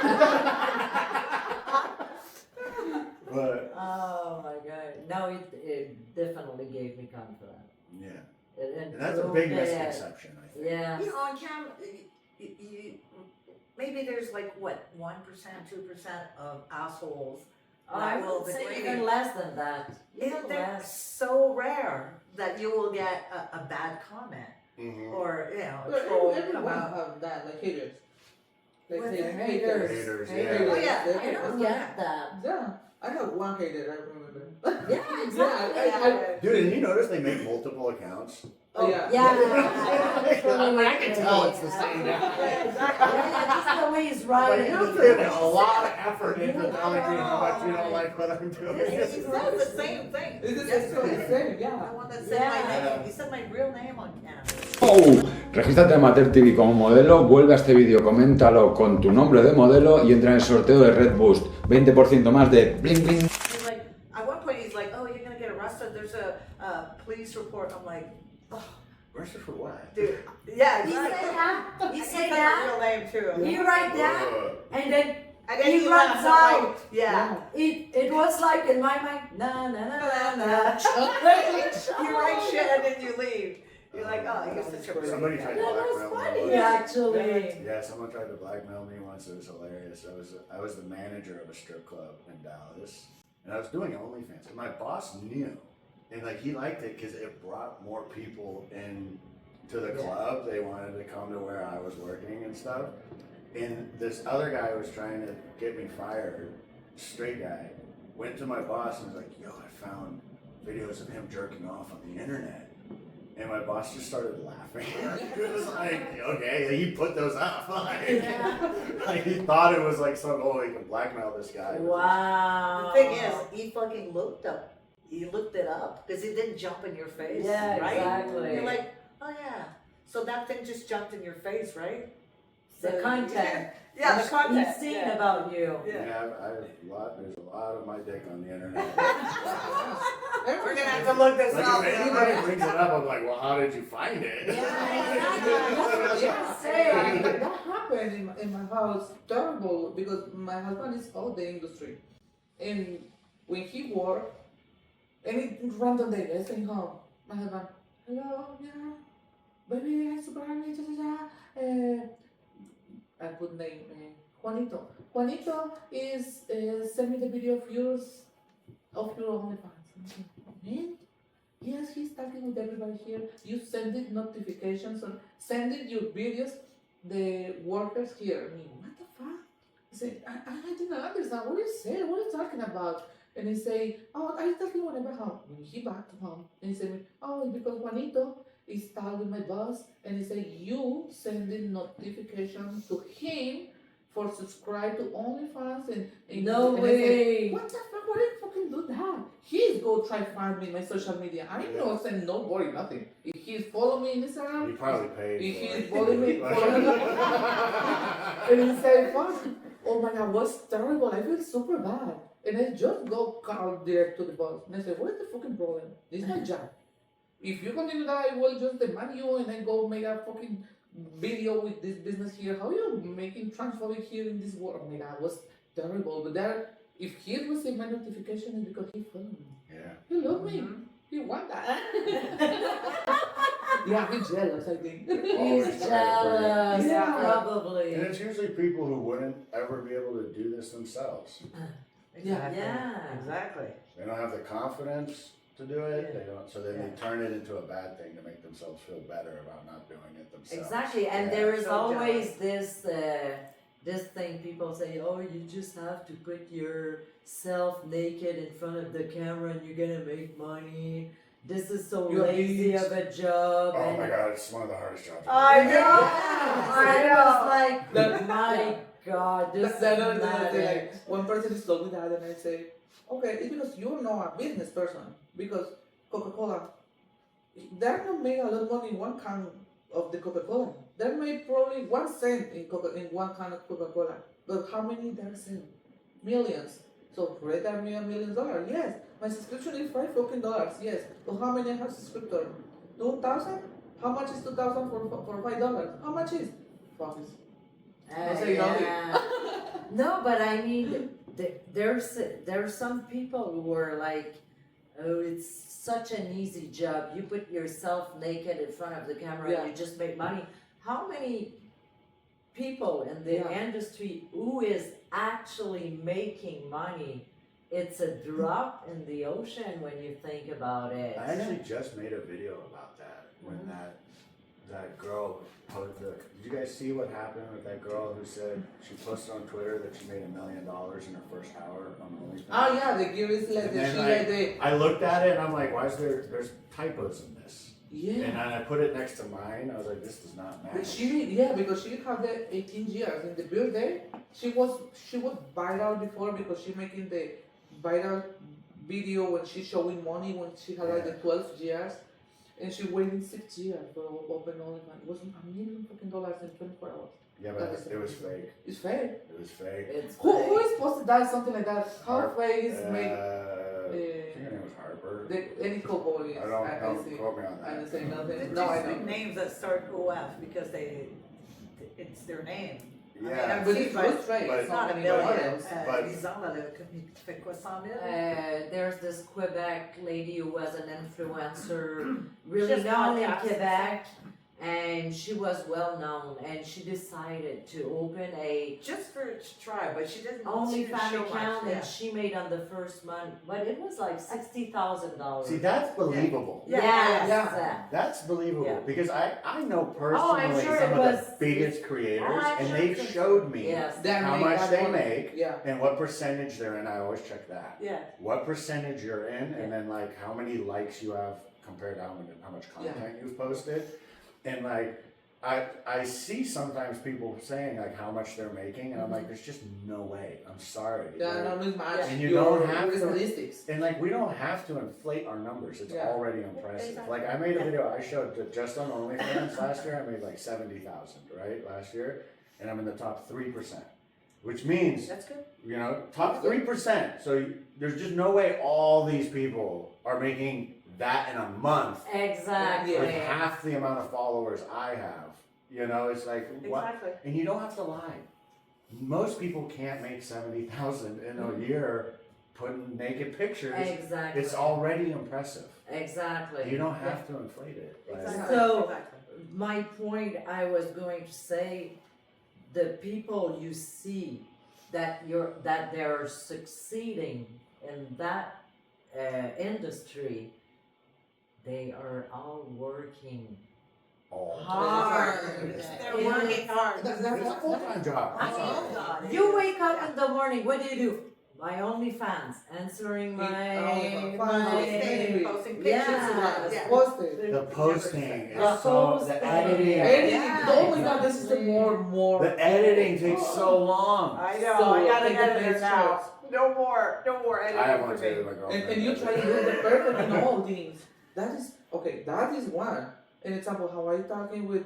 [SPEAKER 4] But,
[SPEAKER 2] Oh my God. No, it definitely gave me confidence.
[SPEAKER 4] yeah.
[SPEAKER 2] It
[SPEAKER 4] And that's a big
[SPEAKER 2] improved it.
[SPEAKER 4] misconception, I think.
[SPEAKER 2] Yeah.
[SPEAKER 1] You know, on camera, maybe there's like, what, 1%, 2% of assholes.
[SPEAKER 2] I
[SPEAKER 1] that will
[SPEAKER 2] would say
[SPEAKER 1] degrade
[SPEAKER 2] even
[SPEAKER 1] you.
[SPEAKER 2] less than that. Even
[SPEAKER 1] They're
[SPEAKER 2] less.
[SPEAKER 1] so rare that you will get a bad comment
[SPEAKER 4] Mhm.
[SPEAKER 1] or, you know, a
[SPEAKER 3] But
[SPEAKER 1] troll come
[SPEAKER 3] everyone
[SPEAKER 1] out.
[SPEAKER 3] have that, like haters. Like
[SPEAKER 2] Well,
[SPEAKER 3] they
[SPEAKER 2] they're
[SPEAKER 3] haters.
[SPEAKER 4] Haters, yeah.
[SPEAKER 3] Haters.
[SPEAKER 1] Oh, yeah,
[SPEAKER 3] They're
[SPEAKER 1] I know.
[SPEAKER 3] haters.
[SPEAKER 2] Get that.
[SPEAKER 3] Yeah, I have one hater, I remember.
[SPEAKER 2] Yeah, exactly.
[SPEAKER 3] I-
[SPEAKER 4] Dude, and you notice they make multiple accounts?
[SPEAKER 3] Oh, yeah.
[SPEAKER 2] Yeah.
[SPEAKER 4] I can tell it's the same
[SPEAKER 2] Yeah,
[SPEAKER 4] guy.
[SPEAKER 2] that's the way he's
[SPEAKER 4] Like,
[SPEAKER 2] writing.
[SPEAKER 4] you're putting a lot of effort into telling me how much you don't like what I'm
[SPEAKER 1] He
[SPEAKER 4] doing.
[SPEAKER 1] says the same thing.
[SPEAKER 3] It's the
[SPEAKER 1] Yesterday.
[SPEAKER 3] same,
[SPEAKER 1] The
[SPEAKER 3] yeah.
[SPEAKER 1] one that said
[SPEAKER 2] Yeah.
[SPEAKER 1] my name, he said my real name on camera.
[SPEAKER 5] Regístrate a Amateur TV como modelo, vuelve a este vídeo, coméntalo con tu nombre de modelo y entra en el sorteo de Red Boost. 20% más de bling bling.
[SPEAKER 1] He's like, at one point he's like, oh, you're gonna get arrested, there's a police report. I'm like, oh,
[SPEAKER 4] Arrested for what?
[SPEAKER 1] dude, yeah,
[SPEAKER 2] He said that. He
[SPEAKER 1] He
[SPEAKER 2] said
[SPEAKER 1] said my
[SPEAKER 2] that.
[SPEAKER 1] real name too.
[SPEAKER 2] He write that, and then
[SPEAKER 1] And then
[SPEAKER 2] he
[SPEAKER 1] laughed,
[SPEAKER 2] runs
[SPEAKER 1] I'm like,
[SPEAKER 2] out.
[SPEAKER 1] yeah.
[SPEAKER 2] It was like in my mind, na na na na na.
[SPEAKER 1] You write shit and then you leave. You're like, oh, you're such a
[SPEAKER 4] Somebody
[SPEAKER 1] pretty
[SPEAKER 4] tried
[SPEAKER 1] guy.
[SPEAKER 4] to
[SPEAKER 2] That was
[SPEAKER 4] blackmail me
[SPEAKER 2] funny,
[SPEAKER 4] once.
[SPEAKER 2] actually.
[SPEAKER 4] Yeah, someone tried to blackmail me once. It was hilarious. I was the manager of a strip club in Dallas, and I was doing OnlyFans. And my boss knew, and like he liked it because it brought more people in to the club. They wanted to come to where I was working and stuff. And this other guy was trying to get me fired, straight guy, went to my boss and was like, yo, I found videos of him jerking off on the internet. And my boss just started laughing. He was like, okay, he put those up. Like he thought it was like some, oh, he can blackmail this guy.
[SPEAKER 2] Wow.
[SPEAKER 1] The thing is, he fucking looked it up, because it didn't jump in your face,
[SPEAKER 2] Yeah,
[SPEAKER 1] right?
[SPEAKER 2] exactly.
[SPEAKER 1] You're like, oh yeah, so that thing just jumped in your face, right?
[SPEAKER 2] The
[SPEAKER 1] So-
[SPEAKER 2] content.
[SPEAKER 1] Yeah, the content.
[SPEAKER 2] He's seen
[SPEAKER 1] yeah.
[SPEAKER 2] about you.
[SPEAKER 1] Yeah.
[SPEAKER 4] There's a lot of my dick on the internet.
[SPEAKER 1] We're gonna have to look this
[SPEAKER 4] Like,
[SPEAKER 1] up.
[SPEAKER 4] if anybody brings it up, I'm like, well, how did you find it?
[SPEAKER 2] Yeah, say.
[SPEAKER 3] That happened in my house, terrible, because my husband is all the industry. And when he worked, any random day, I stay home, my husband, hello, yeah, baby, I'm super happy, I put name, Juanito. Juanito is, send me the video of your OnlyFans. Man, yes, he's talking with everybody here. You send it notifications or sending your videos, the workers here. I mean, what the fuck? I say, I didn't understand. What do you say? What are you talking about? And he say, oh, I talking when I back home. When he back to home, and he said, oh, it's because Juanito is talking with my boss, and he say, you sending notifications to him for subscribe to OnlyFans and
[SPEAKER 2] No
[SPEAKER 3] and I say,
[SPEAKER 2] way.
[SPEAKER 3] what the fuck? Why do you fucking do that? He's go try find me in my social media. I ain't no send nobody nothing. If he's follow me in Instagram,
[SPEAKER 4] He probably paid.
[SPEAKER 3] if
[SPEAKER 4] for
[SPEAKER 3] he's
[SPEAKER 4] it.
[SPEAKER 3] follow me, and he say, fuck, oh my god, what's terrible? I feel super bad. And I just go call direct to the boss. And I say, what is the fucking problem? This is my job. If you continue that, I will just demand you and then go make a fucking video with this business here. How you making transphobic here in this world? Oh my god, was terrible. But there, if he received my notification, it's because he followed me.
[SPEAKER 4] Yeah.
[SPEAKER 3] He love me. He want that. Yeah, he's jealous, I think.
[SPEAKER 2] He's jealous,
[SPEAKER 3] Yeah.
[SPEAKER 2] probably.
[SPEAKER 4] And it's usually people who wouldn't ever be able to do this themselves.
[SPEAKER 1] Exactly.
[SPEAKER 2] Yeah.
[SPEAKER 1] Exactly.
[SPEAKER 4] They don't have the confidence to do it.
[SPEAKER 1] Yeah.
[SPEAKER 4] They don't, so then
[SPEAKER 1] Yeah.
[SPEAKER 4] they turn it into a bad thing to make themselves feel better about not doing it themselves.
[SPEAKER 2] Exactly, and
[SPEAKER 4] Yeah.
[SPEAKER 2] there is
[SPEAKER 1] So
[SPEAKER 2] always this thing people say, oh, you just have to put yourself naked in front of the camera and you're gonna make money. This is so
[SPEAKER 3] You're
[SPEAKER 2] lazy
[SPEAKER 3] rich.
[SPEAKER 2] of a job.
[SPEAKER 4] Oh
[SPEAKER 2] and
[SPEAKER 4] my god, it's one of the hardest jobs.
[SPEAKER 1] I
[SPEAKER 2] Yeah,
[SPEAKER 1] know.
[SPEAKER 2] I was like,
[SPEAKER 3] That-
[SPEAKER 2] my God, this is
[SPEAKER 3] That
[SPEAKER 2] not
[SPEAKER 3] another thing,
[SPEAKER 2] it.
[SPEAKER 3] like one person is told me that, and I say, okay, it's because you're not a business person. Because Coca-Cola, they're not make a lot of money in one can of the Coca-Cola. They made probably 1 cent in one can of Coca-Cola. But how many they're selling? Millions. So right there, $1 million. Yes. My subscription is $5 yes. But how many have subscriptor? 2,000? How much is 2,000 for $5? How much is? Fuck is. I say nothing.
[SPEAKER 2] Yeah. No, but I mean, there's some people who are like, oh, it's such an easy job. You put yourself naked in front of the camera
[SPEAKER 3] Yeah.
[SPEAKER 2] and you just make money. How many people in the
[SPEAKER 3] Yeah.
[SPEAKER 2] industry who is actually making money? It's a drop in the ocean when you think about it.
[SPEAKER 4] I actually just made a video about that when that girl posted. Did you guys see what happened with that girl who said she posted on Twitter that she made $1 million in her first hour on OnlyFans?
[SPEAKER 3] Oh yeah, the gear is like
[SPEAKER 4] And
[SPEAKER 3] the
[SPEAKER 4] then
[SPEAKER 3] she like the
[SPEAKER 4] I looked at it and I'm like, why is there's typos in this?
[SPEAKER 3] yeah.
[SPEAKER 4] And then I put it next to mine. I was like, this does not
[SPEAKER 3] But
[SPEAKER 4] match.
[SPEAKER 3] she because she had the 18 years in the birthday. She was viral before because she making the viral video when she showing money when she had like the 12 years. And she waited 6 years for open OnlyFans. It was $1 million in 24 hours.
[SPEAKER 4] Yeah, but it was fake.
[SPEAKER 3] It's fake.
[SPEAKER 4] It was fake.
[SPEAKER 2] It's
[SPEAKER 3] Who
[SPEAKER 2] fake.
[SPEAKER 3] is supposed to die something like that? How
[SPEAKER 4] Harp-
[SPEAKER 3] fake is make
[SPEAKER 4] I think her name was Harper.
[SPEAKER 3] any cowboy is?
[SPEAKER 4] I don't
[SPEAKER 3] see.
[SPEAKER 4] quote me on
[SPEAKER 3] I
[SPEAKER 4] that.
[SPEAKER 3] didn't say
[SPEAKER 1] They
[SPEAKER 3] nothing.
[SPEAKER 1] just
[SPEAKER 3] No, I
[SPEAKER 1] pick
[SPEAKER 3] know.
[SPEAKER 1] names that start OF because it's their name.
[SPEAKER 4] Yeah,
[SPEAKER 3] But it's
[SPEAKER 1] But
[SPEAKER 3] frustrating.
[SPEAKER 4] but-
[SPEAKER 1] It's not a
[SPEAKER 3] many
[SPEAKER 1] million.
[SPEAKER 3] models.
[SPEAKER 4] But-
[SPEAKER 1] Disons, là, tu fais quoi, 100 000?
[SPEAKER 2] There's this Quebec lady who was an influencer, really
[SPEAKER 1] Just
[SPEAKER 2] known in
[SPEAKER 1] podcast.
[SPEAKER 2] Quebec, and she was well known, and she decided to open a
[SPEAKER 1] Just for to try, but she didn't. she
[SPEAKER 2] OnlyFans
[SPEAKER 1] didn't show
[SPEAKER 2] account,
[SPEAKER 1] much.
[SPEAKER 2] and she made on the first month, but it was like $60,000.
[SPEAKER 4] See, that's believable.
[SPEAKER 1] Yeah.
[SPEAKER 2] Yes.
[SPEAKER 3] Yeah.
[SPEAKER 4] That's believable
[SPEAKER 2] Yeah.
[SPEAKER 4] because I know
[SPEAKER 2] Oh, I'm
[SPEAKER 4] personally
[SPEAKER 2] sure
[SPEAKER 4] some
[SPEAKER 2] it
[SPEAKER 4] of
[SPEAKER 2] was-
[SPEAKER 4] the biggest creators,
[SPEAKER 2] Oh, I'm
[SPEAKER 4] and
[SPEAKER 2] sure
[SPEAKER 4] they've
[SPEAKER 2] it's-
[SPEAKER 4] showed me
[SPEAKER 2] Yes.
[SPEAKER 4] how much they make
[SPEAKER 3] Yeah.
[SPEAKER 4] and what percentage they're in. I always check that.
[SPEAKER 1] Yeah.
[SPEAKER 4] What percentage you're in, and then like how many likes you have compared to how much content you've posted, and like. I see sometimes people saying like how much they're making, and I'm like, there's just no way. I'm sorry.
[SPEAKER 3] Yeah,
[SPEAKER 4] Like,
[SPEAKER 3] no, it's much.
[SPEAKER 4] And you don't have to-
[SPEAKER 3] statistics.
[SPEAKER 4] and like we don't have to inflate our numbers. It's
[SPEAKER 3] Yeah.
[SPEAKER 4] already impressive.
[SPEAKER 1] Exactly.
[SPEAKER 4] Like I made a video. I showed that just on OnlyFans last year. I made like 70,000 right last year, and I'm in the top 3%, which means
[SPEAKER 1] That's good.
[SPEAKER 4] you know top 3%. So there's just no way all these people are making that in a month
[SPEAKER 2] Exactly.
[SPEAKER 4] with half the amount of followers I have. You know, it's like what?
[SPEAKER 1] Exactly.
[SPEAKER 4] And you don't have to lie. Most people can't make 70,000 in a year putting naked pictures.
[SPEAKER 2] Exactly.
[SPEAKER 4] It's already impressive.
[SPEAKER 2] Exactly.
[SPEAKER 4] You don't have to inflate it. Like,
[SPEAKER 1] Exactly.
[SPEAKER 2] So-
[SPEAKER 1] Exactly.
[SPEAKER 2] My point I was going to say, the people you see that they're succeeding in that industry, they are all working
[SPEAKER 4] all
[SPEAKER 2] hard.
[SPEAKER 1] They're working hard.
[SPEAKER 4] That's a full-time job.
[SPEAKER 1] I
[SPEAKER 4] I'm sorry.
[SPEAKER 1] know.
[SPEAKER 2] You wake up in the morning, what do? My OnlyFans, answering my
[SPEAKER 1] Posting pictures
[SPEAKER 2] yeah,
[SPEAKER 1] yeah.
[SPEAKER 3] Posted.
[SPEAKER 4] The posting is
[SPEAKER 2] The
[SPEAKER 4] so,
[SPEAKER 2] posting.
[SPEAKER 4] the editing.
[SPEAKER 3] Editing.
[SPEAKER 2] Yeah,
[SPEAKER 3] Oh my god, this is the more.
[SPEAKER 4] The editing takes so long.
[SPEAKER 1] I know.
[SPEAKER 3] So,
[SPEAKER 1] I got an
[SPEAKER 3] take the
[SPEAKER 1] editor
[SPEAKER 3] best
[SPEAKER 1] now.
[SPEAKER 3] shots.
[SPEAKER 1] No more editing
[SPEAKER 4] I have
[SPEAKER 1] for
[SPEAKER 4] one
[SPEAKER 1] me.
[SPEAKER 4] too with my girlfriend.
[SPEAKER 3] And you try to do the perfect in all things. That is okay. That is one. An example how I talking with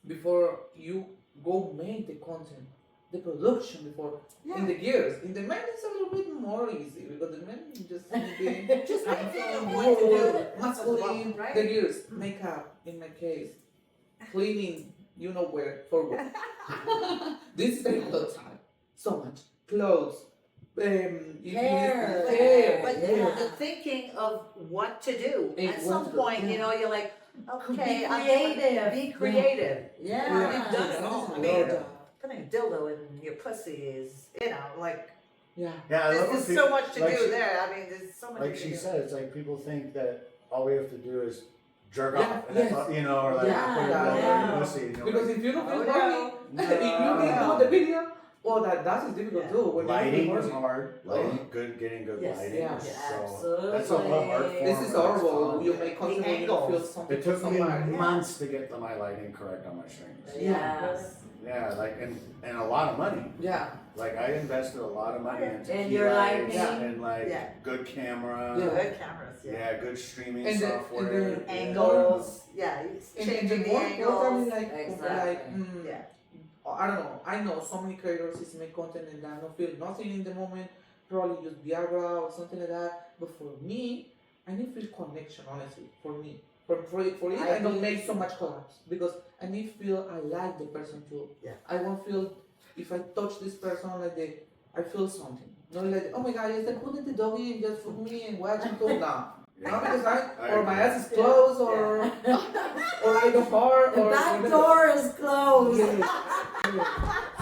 [SPEAKER 3] before you go make the content, the production before in the gears. In the men it's a little bit more easy because the men just need
[SPEAKER 1] Just
[SPEAKER 3] to
[SPEAKER 1] make it want to do it.
[SPEAKER 3] masculine.
[SPEAKER 1] Right?
[SPEAKER 3] The gears, makeup in my case, cleaning. You know where for what. This is a lot of time. So much clothes.
[SPEAKER 2] Hair.
[SPEAKER 3] hair.
[SPEAKER 1] But
[SPEAKER 2] Yeah.
[SPEAKER 1] the thinking of what to do.
[SPEAKER 3] And
[SPEAKER 1] At
[SPEAKER 3] what
[SPEAKER 1] some
[SPEAKER 3] to do.
[SPEAKER 1] point, you know, you're like, okay,
[SPEAKER 2] Be
[SPEAKER 1] I'm
[SPEAKER 2] creative.
[SPEAKER 1] Be creative.
[SPEAKER 2] Yeah.
[SPEAKER 1] You've done it all. I
[SPEAKER 3] Yeah.
[SPEAKER 1] mean, putting a dildo in your pussy is, you know, like,
[SPEAKER 3] Yeah.
[SPEAKER 4] Yeah, I love when
[SPEAKER 1] there's
[SPEAKER 4] people-
[SPEAKER 1] so much to
[SPEAKER 4] like
[SPEAKER 1] do
[SPEAKER 4] she-
[SPEAKER 1] there. I mean, there's so much
[SPEAKER 4] Like
[SPEAKER 1] to
[SPEAKER 4] she
[SPEAKER 1] do.
[SPEAKER 4] said, it's like people think that all we have to do is jerk
[SPEAKER 3] Yeah,
[SPEAKER 4] off, and that's
[SPEAKER 3] yes.
[SPEAKER 4] all- you know, or like
[SPEAKER 2] Yeah,
[SPEAKER 4] put it down
[SPEAKER 2] yeah.
[SPEAKER 4] in the pussy. You know,
[SPEAKER 3] Because
[SPEAKER 4] like,
[SPEAKER 3] if you don't feel
[SPEAKER 1] Oh,
[SPEAKER 3] horny,
[SPEAKER 4] no.
[SPEAKER 3] if you didn't do the video, well, that is difficult
[SPEAKER 1] Yeah.
[SPEAKER 3] too. When
[SPEAKER 4] lighting
[SPEAKER 3] you
[SPEAKER 4] is
[SPEAKER 3] feel horny.
[SPEAKER 4] hard. Lighting, getting good
[SPEAKER 1] Yes.
[SPEAKER 4] lighting.
[SPEAKER 3] Yeah.
[SPEAKER 4] is
[SPEAKER 2] Yeah,
[SPEAKER 4] so that's a whole art form.
[SPEAKER 2] absolutely.
[SPEAKER 3] This is
[SPEAKER 4] and it's
[SPEAKER 3] horrible.
[SPEAKER 4] fun.
[SPEAKER 3] You make content when you don't feel
[SPEAKER 1] angles.
[SPEAKER 3] something
[SPEAKER 4] It took
[SPEAKER 3] for
[SPEAKER 4] me
[SPEAKER 3] somebody.
[SPEAKER 4] months to get my lighting correct on my strings.
[SPEAKER 2] Yes.
[SPEAKER 4] Yeah, like and a lot of money.
[SPEAKER 3] Yeah.
[SPEAKER 4] Like I invested a lot of money into
[SPEAKER 2] And
[SPEAKER 4] key
[SPEAKER 2] your
[SPEAKER 4] lights
[SPEAKER 2] lighting.
[SPEAKER 4] and like
[SPEAKER 1] Yeah.
[SPEAKER 4] good camera.
[SPEAKER 3] Yeah.
[SPEAKER 1] Good cameras, yeah.
[SPEAKER 4] Yeah, good streaming
[SPEAKER 3] And the-
[SPEAKER 4] software.
[SPEAKER 3] and the
[SPEAKER 4] yeah.
[SPEAKER 1] Angles, yeah, it's
[SPEAKER 3] And
[SPEAKER 1] changing
[SPEAKER 3] the
[SPEAKER 1] the
[SPEAKER 3] more important,
[SPEAKER 1] angles.
[SPEAKER 3] like,
[SPEAKER 2] Exactly.
[SPEAKER 1] Yeah.
[SPEAKER 3] I don't know. I know so many creators is make content and I don't feel nothing in the moment. Probably use Viagra or something like that. But for me, I need feel connection. Honestly, for me, for it, I don't make so much collabs because I need feel I like the person too.
[SPEAKER 1] Yeah.
[SPEAKER 3] I won't feel if I touch this person like I feel something. Not like oh my god, yes, they put the doggy and just put me and watch and talk now.
[SPEAKER 4] Yeah.
[SPEAKER 3] Not because
[SPEAKER 4] I
[SPEAKER 3] or my
[SPEAKER 4] agree.
[SPEAKER 3] ass is closed or or I don't fart
[SPEAKER 2] The
[SPEAKER 3] or
[SPEAKER 2] back door is closed.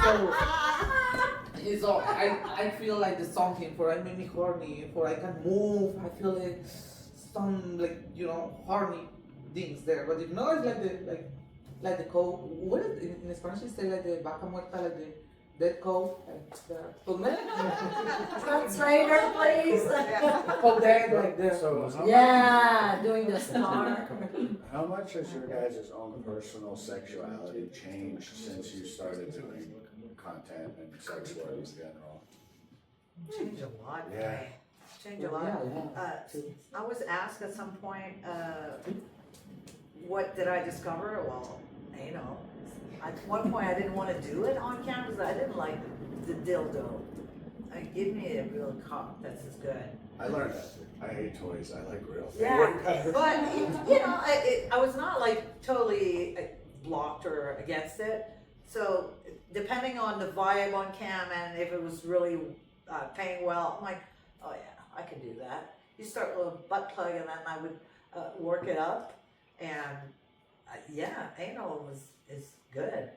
[SPEAKER 3] So it's all I feel like there's something for I make me horny, for I can move, I feel like some like horny things there. But if not it's like the cold what is in Spanish it's like the vaca muerta, like the dead cow, like the
[SPEAKER 2] Translator, please.
[SPEAKER 3] cold dead like the
[SPEAKER 4] So how
[SPEAKER 2] Yeah, doing the star.
[SPEAKER 4] How much has your guys' own personal sexuality changed since you started doing content and sex work in general?
[SPEAKER 1] Change a lot,
[SPEAKER 4] Yeah.
[SPEAKER 1] man. Change a lot.
[SPEAKER 3] yeah.
[SPEAKER 1] I was asked at some point, what did I discover? Well, you know, at one point I didn't want to do it on camera because I didn't like the dildo. Give me a real cock that's as good.
[SPEAKER 4] I learned that. I hate toys. I like real things.
[SPEAKER 1] Yeah, but you know, I was not like totally blocked or against it. So depending on the vibe on cam and if it was really paying well, I'm like, oh yeah, I can do that. You start with a butt plug and then I would work it up, and Yeah, anal is good.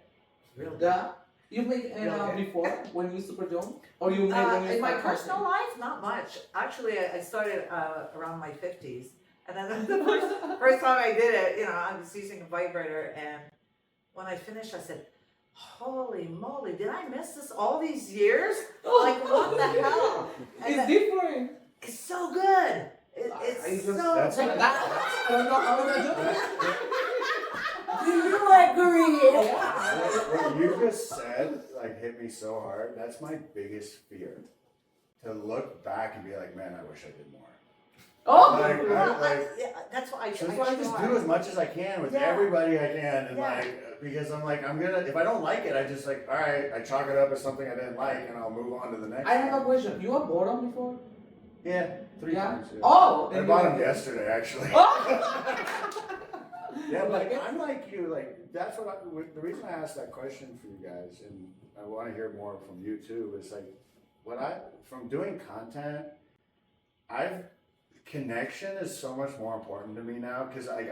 [SPEAKER 1] Real good.
[SPEAKER 3] Yeah. You made
[SPEAKER 1] Yeah.
[SPEAKER 3] before when you were super young, or you made when you
[SPEAKER 1] In my
[SPEAKER 3] started
[SPEAKER 1] personal
[SPEAKER 3] counting?
[SPEAKER 1] life, not much. Actually, I started around my 50s. And then the first time I did it, I was using a vibrator. And when I finished, I said, holy moly, did I miss this all these years? Like, what the hell? And
[SPEAKER 3] It's different.
[SPEAKER 1] it's so good. It's so
[SPEAKER 4] That's
[SPEAKER 1] good.
[SPEAKER 4] what-
[SPEAKER 3] I don't know how to do it.
[SPEAKER 2] Do you agree?
[SPEAKER 4] What you just said, like, hit me so hard. That's my biggest fear. To look back and be like, man, I wish I did more.
[SPEAKER 3] Oh,
[SPEAKER 4] Like,
[SPEAKER 1] That's what I
[SPEAKER 4] So that's why I just do as much as I can with
[SPEAKER 1] Yeah.
[SPEAKER 4] everybody I can, and
[SPEAKER 1] Yeah.
[SPEAKER 4] because I'm like, if I don't like it, I just like, all right, I chalk it up as something I didn't like, and I'll move on to the next.
[SPEAKER 3] I have a
[SPEAKER 4] one.
[SPEAKER 3] question. You were bottom before?
[SPEAKER 4] Yeah, 3
[SPEAKER 3] Yeah.
[SPEAKER 4] times. Yeah.
[SPEAKER 3] Oh,
[SPEAKER 4] I
[SPEAKER 3] then
[SPEAKER 4] bought
[SPEAKER 3] you-
[SPEAKER 4] them yesterday, actually. Yeah, but
[SPEAKER 3] Like it?
[SPEAKER 4] I'm like you. Like that's the reason I asked that question for you guys, and I want to hear more from you too. Is like from doing content, connection is so much more important to me now because I'm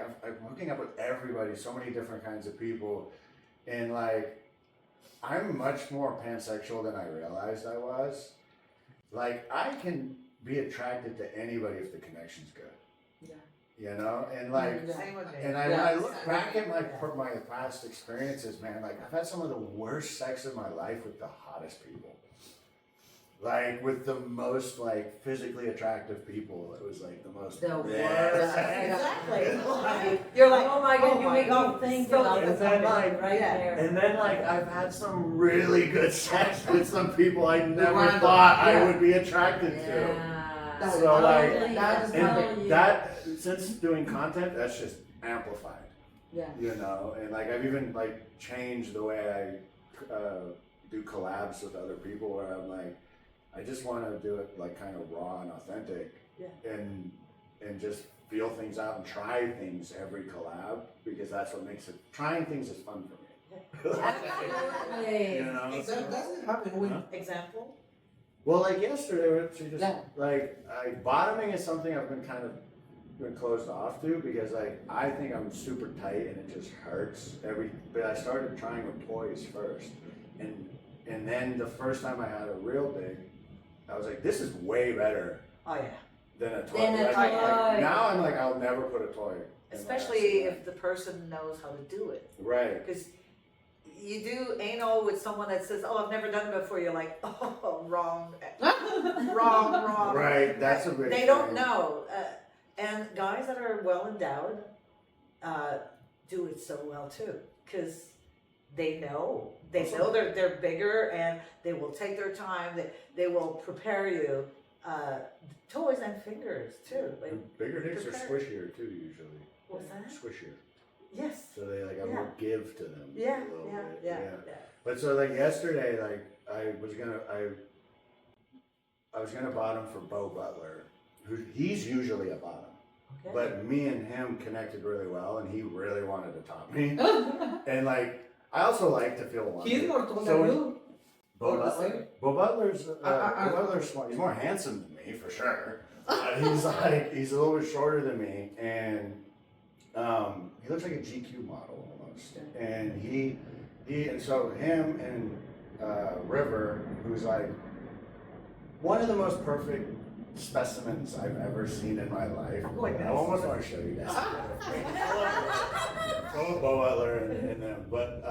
[SPEAKER 4] hooking up with everybody, so many different kinds of people, and like I'm much more pansexual than I realized I was. Like I can be attracted to anybody if the connection's good.
[SPEAKER 3] Yeah.
[SPEAKER 4] And like.
[SPEAKER 3] Yeah.
[SPEAKER 1] Same with me.
[SPEAKER 4] And
[SPEAKER 3] Yeah.
[SPEAKER 4] when I look
[SPEAKER 3] Yeah.
[SPEAKER 4] back at my past experiences, man, like I've had some of the worst sex in my life with the hottest people. Like with the most like physically attractive people. It was like the most.
[SPEAKER 2] The
[SPEAKER 4] Yeah.
[SPEAKER 2] worst.
[SPEAKER 1] Exactly. You're like,
[SPEAKER 2] Oh my God,
[SPEAKER 1] oh
[SPEAKER 2] you
[SPEAKER 1] my
[SPEAKER 2] make
[SPEAKER 1] God,
[SPEAKER 2] me think
[SPEAKER 1] so
[SPEAKER 2] about
[SPEAKER 1] good.
[SPEAKER 2] this
[SPEAKER 4] then,
[SPEAKER 2] somebody
[SPEAKER 4] like,
[SPEAKER 2] right
[SPEAKER 1] yeah.
[SPEAKER 2] there.
[SPEAKER 4] And then like I've had some really good sex with some people I never
[SPEAKER 3] Random.
[SPEAKER 4] thought I
[SPEAKER 3] Yeah.
[SPEAKER 4] would be attracted to.
[SPEAKER 2] Yeah.
[SPEAKER 4] So, like,
[SPEAKER 2] Totally,
[SPEAKER 3] that is
[SPEAKER 2] I tell
[SPEAKER 4] And
[SPEAKER 2] you.
[SPEAKER 4] that, since doing content, that's just amplified.
[SPEAKER 3] Yeah.
[SPEAKER 4] And like I've even like changed the way I do collabs with other people where I'm like, I just want to do it like kind of raw and authentic,
[SPEAKER 1] Yeah.
[SPEAKER 4] and just feel things out and try things every collab because that's what makes it. Trying things is fun for me.
[SPEAKER 2] Absolutely.
[SPEAKER 4] You know.
[SPEAKER 3] That doesn't happen when.
[SPEAKER 4] Huh?
[SPEAKER 1] Example?
[SPEAKER 4] Well, like yesterday, she just
[SPEAKER 3] Yeah.
[SPEAKER 4] like bottoming is something I've been kind of been closed off to because like I think I'm super tight and it just hurts but I started trying with toys first, and then the first time I had a real dick, I was like, this is way better
[SPEAKER 1] Oh, yeah.
[SPEAKER 4] than a toy.
[SPEAKER 2] Than a
[SPEAKER 4] Like,
[SPEAKER 2] toy.
[SPEAKER 4] now I'm like, I'll never put a toy. in my
[SPEAKER 1] Especially
[SPEAKER 4] ass
[SPEAKER 1] if the person knows how to do it.
[SPEAKER 4] again. Right.
[SPEAKER 1] Because you do anal with someone that says, oh, I've never done it before. You're like, oh, wrong. wrong.
[SPEAKER 4] Right. That's a big.
[SPEAKER 1] They don't
[SPEAKER 4] thing.
[SPEAKER 1] know. And guys that are well endowed do it so well too. Because they know. They know they're bigger and they will take their time. They will prepare you. Toys and fingers too. Like,
[SPEAKER 4] And bigger dicks are
[SPEAKER 1] prepare-
[SPEAKER 4] swishier too usually.
[SPEAKER 1] What's that?
[SPEAKER 4] Swishier.
[SPEAKER 1] Yes.
[SPEAKER 4] So they like I
[SPEAKER 1] Yeah.
[SPEAKER 4] will give to them.
[SPEAKER 1] Yeah,
[SPEAKER 4] a little
[SPEAKER 1] yeah,
[SPEAKER 4] bit.
[SPEAKER 1] yeah.
[SPEAKER 4] But so like yesterday, like I was gonna bottom for Bo Butler, he's usually a bottom,
[SPEAKER 1] Okay.
[SPEAKER 4] but me and him connected really well, and he really wanted to top me, and like I also like to feel wanted.
[SPEAKER 3] He's more tall
[SPEAKER 4] So
[SPEAKER 3] than
[SPEAKER 4] when-
[SPEAKER 3] you.
[SPEAKER 4] Bo
[SPEAKER 3] Or the
[SPEAKER 4] Butler.
[SPEAKER 3] same?
[SPEAKER 4] Bo Butler's
[SPEAKER 3] I-
[SPEAKER 4] Bo Butler's smart. He's more handsome than me for sure. He's a little bit shorter than me, and he looks like a GQ model almost. And and so him and River, who's like one of the most perfect specimens I've ever seen in my life.
[SPEAKER 1] Oh my
[SPEAKER 4] I
[SPEAKER 1] goodness.
[SPEAKER 4] almost want to show you guys. Bo Butler and them, but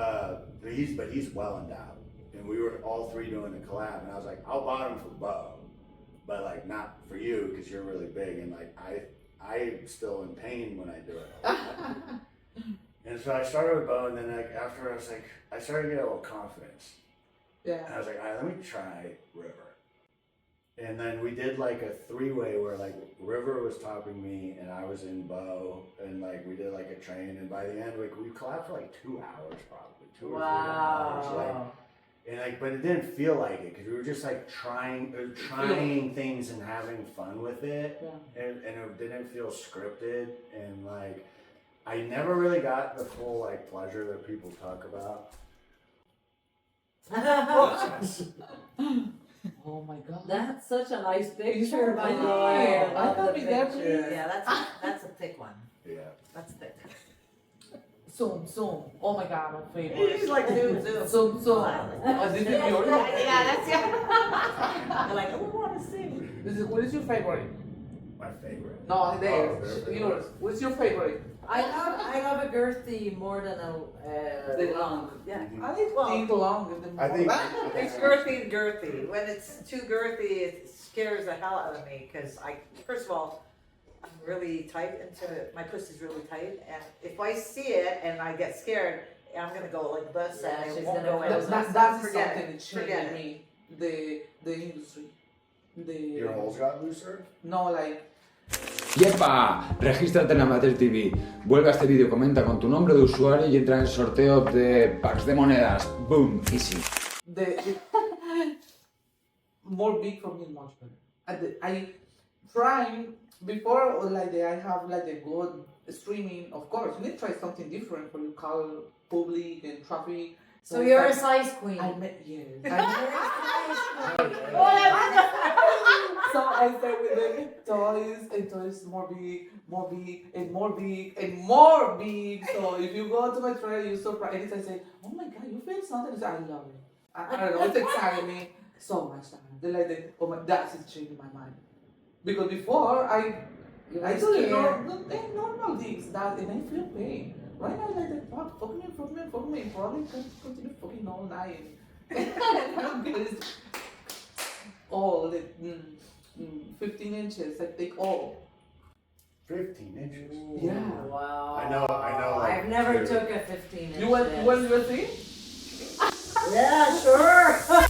[SPEAKER 4] he's well endowed. And we were all three doing the collab, and I was like, I'll bottom for Bo, but like not for you because you're really big, and like I'm still in pain when I do it. And so I started with Bo, and then like after I started to get a little confidence, and
[SPEAKER 3] Yeah.
[SPEAKER 4] I was like, all right, let me try River. And then we did like a 3-way where like River was topping me and I was in Bo, and like we did like a train, and by the end we collabed for like 2 hours probably, 2 or 3 hours. Like,
[SPEAKER 2] Wow.
[SPEAKER 4] and like, but it didn't feel like it because we were just like trying things and having fun with it,
[SPEAKER 3] Yeah.
[SPEAKER 4] and it didn't feel scripted, and like I never really got the full like pleasure that people talk about.
[SPEAKER 3] Oh my god.
[SPEAKER 2] That's such a nice picture,
[SPEAKER 3] so
[SPEAKER 2] by the
[SPEAKER 3] nice.
[SPEAKER 2] way.
[SPEAKER 3] I
[SPEAKER 2] love
[SPEAKER 3] can
[SPEAKER 2] the
[SPEAKER 3] be there,
[SPEAKER 2] picture.
[SPEAKER 3] please.
[SPEAKER 1] Yeah, that's a thick one.
[SPEAKER 4] Yeah.
[SPEAKER 1] That's thick.
[SPEAKER 3] Zoom, Zoom. Oh my god, my favorite.
[SPEAKER 1] He's like, zoom, zoom.
[SPEAKER 3] Zoom, Zoom. Oh, this is yours.
[SPEAKER 1] They're like, oh, we want to see.
[SPEAKER 3] What is your favorite?
[SPEAKER 4] My favorite.
[SPEAKER 3] No, theirs.
[SPEAKER 4] Oh,
[SPEAKER 3] Yours. What's your favorite?
[SPEAKER 2] I love a girthy more than a
[SPEAKER 3] The
[SPEAKER 2] long.
[SPEAKER 1] Yeah.
[SPEAKER 3] I think long is the
[SPEAKER 4] I think-
[SPEAKER 1] It's girthy. When it's too girthy, it scares the hell out of me because first of all, I'm really tight my pussy's really tight, and if I see it and I get scared, I'm gonna go like this
[SPEAKER 2] Yeah,
[SPEAKER 1] and
[SPEAKER 2] she's
[SPEAKER 1] it won't
[SPEAKER 2] gonna
[SPEAKER 1] go
[SPEAKER 2] close
[SPEAKER 1] in.
[SPEAKER 3] That's
[SPEAKER 1] Forget
[SPEAKER 3] something
[SPEAKER 1] it.
[SPEAKER 3] that changed
[SPEAKER 1] Forget it.
[SPEAKER 3] me. The industry.
[SPEAKER 4] Your holes got looser?
[SPEAKER 3] No, like.
[SPEAKER 5] ¡Yepa! Regístrate en Amateur TV. Vuelve a este vídeo, comenta con tu nombre de usuario y entra en el sorteo de packs de monedas. Boom, easy.
[SPEAKER 3] The more big for me, much better. I trying before like I have like a good streaming. Of course, you need to try something different for you call public and traffic.
[SPEAKER 2] So you're a
[SPEAKER 3] it's
[SPEAKER 2] size queen.
[SPEAKER 3] like, I met yes.
[SPEAKER 2] You're a size queen.
[SPEAKER 3] So I start with the toys and toys more big, and more big, and more big. So if you go to my trailer, you're surprised. I say, oh my god, you feel something? I love it. I don't know, it's exciting me so much. They like the, oh my, that is changing my mind. Because before I told you normal things that and I feel pain. Right now like the fuck me, probably can continue fucking all night. All the 15 inches, I take all.
[SPEAKER 4] 15 inches.
[SPEAKER 3] Yeah.
[SPEAKER 2] Wow.
[SPEAKER 4] I know. Like,
[SPEAKER 2] I've never
[SPEAKER 4] two.
[SPEAKER 2] took a 15 inch.
[SPEAKER 3] You want to see?
[SPEAKER 2] Yeah, sure.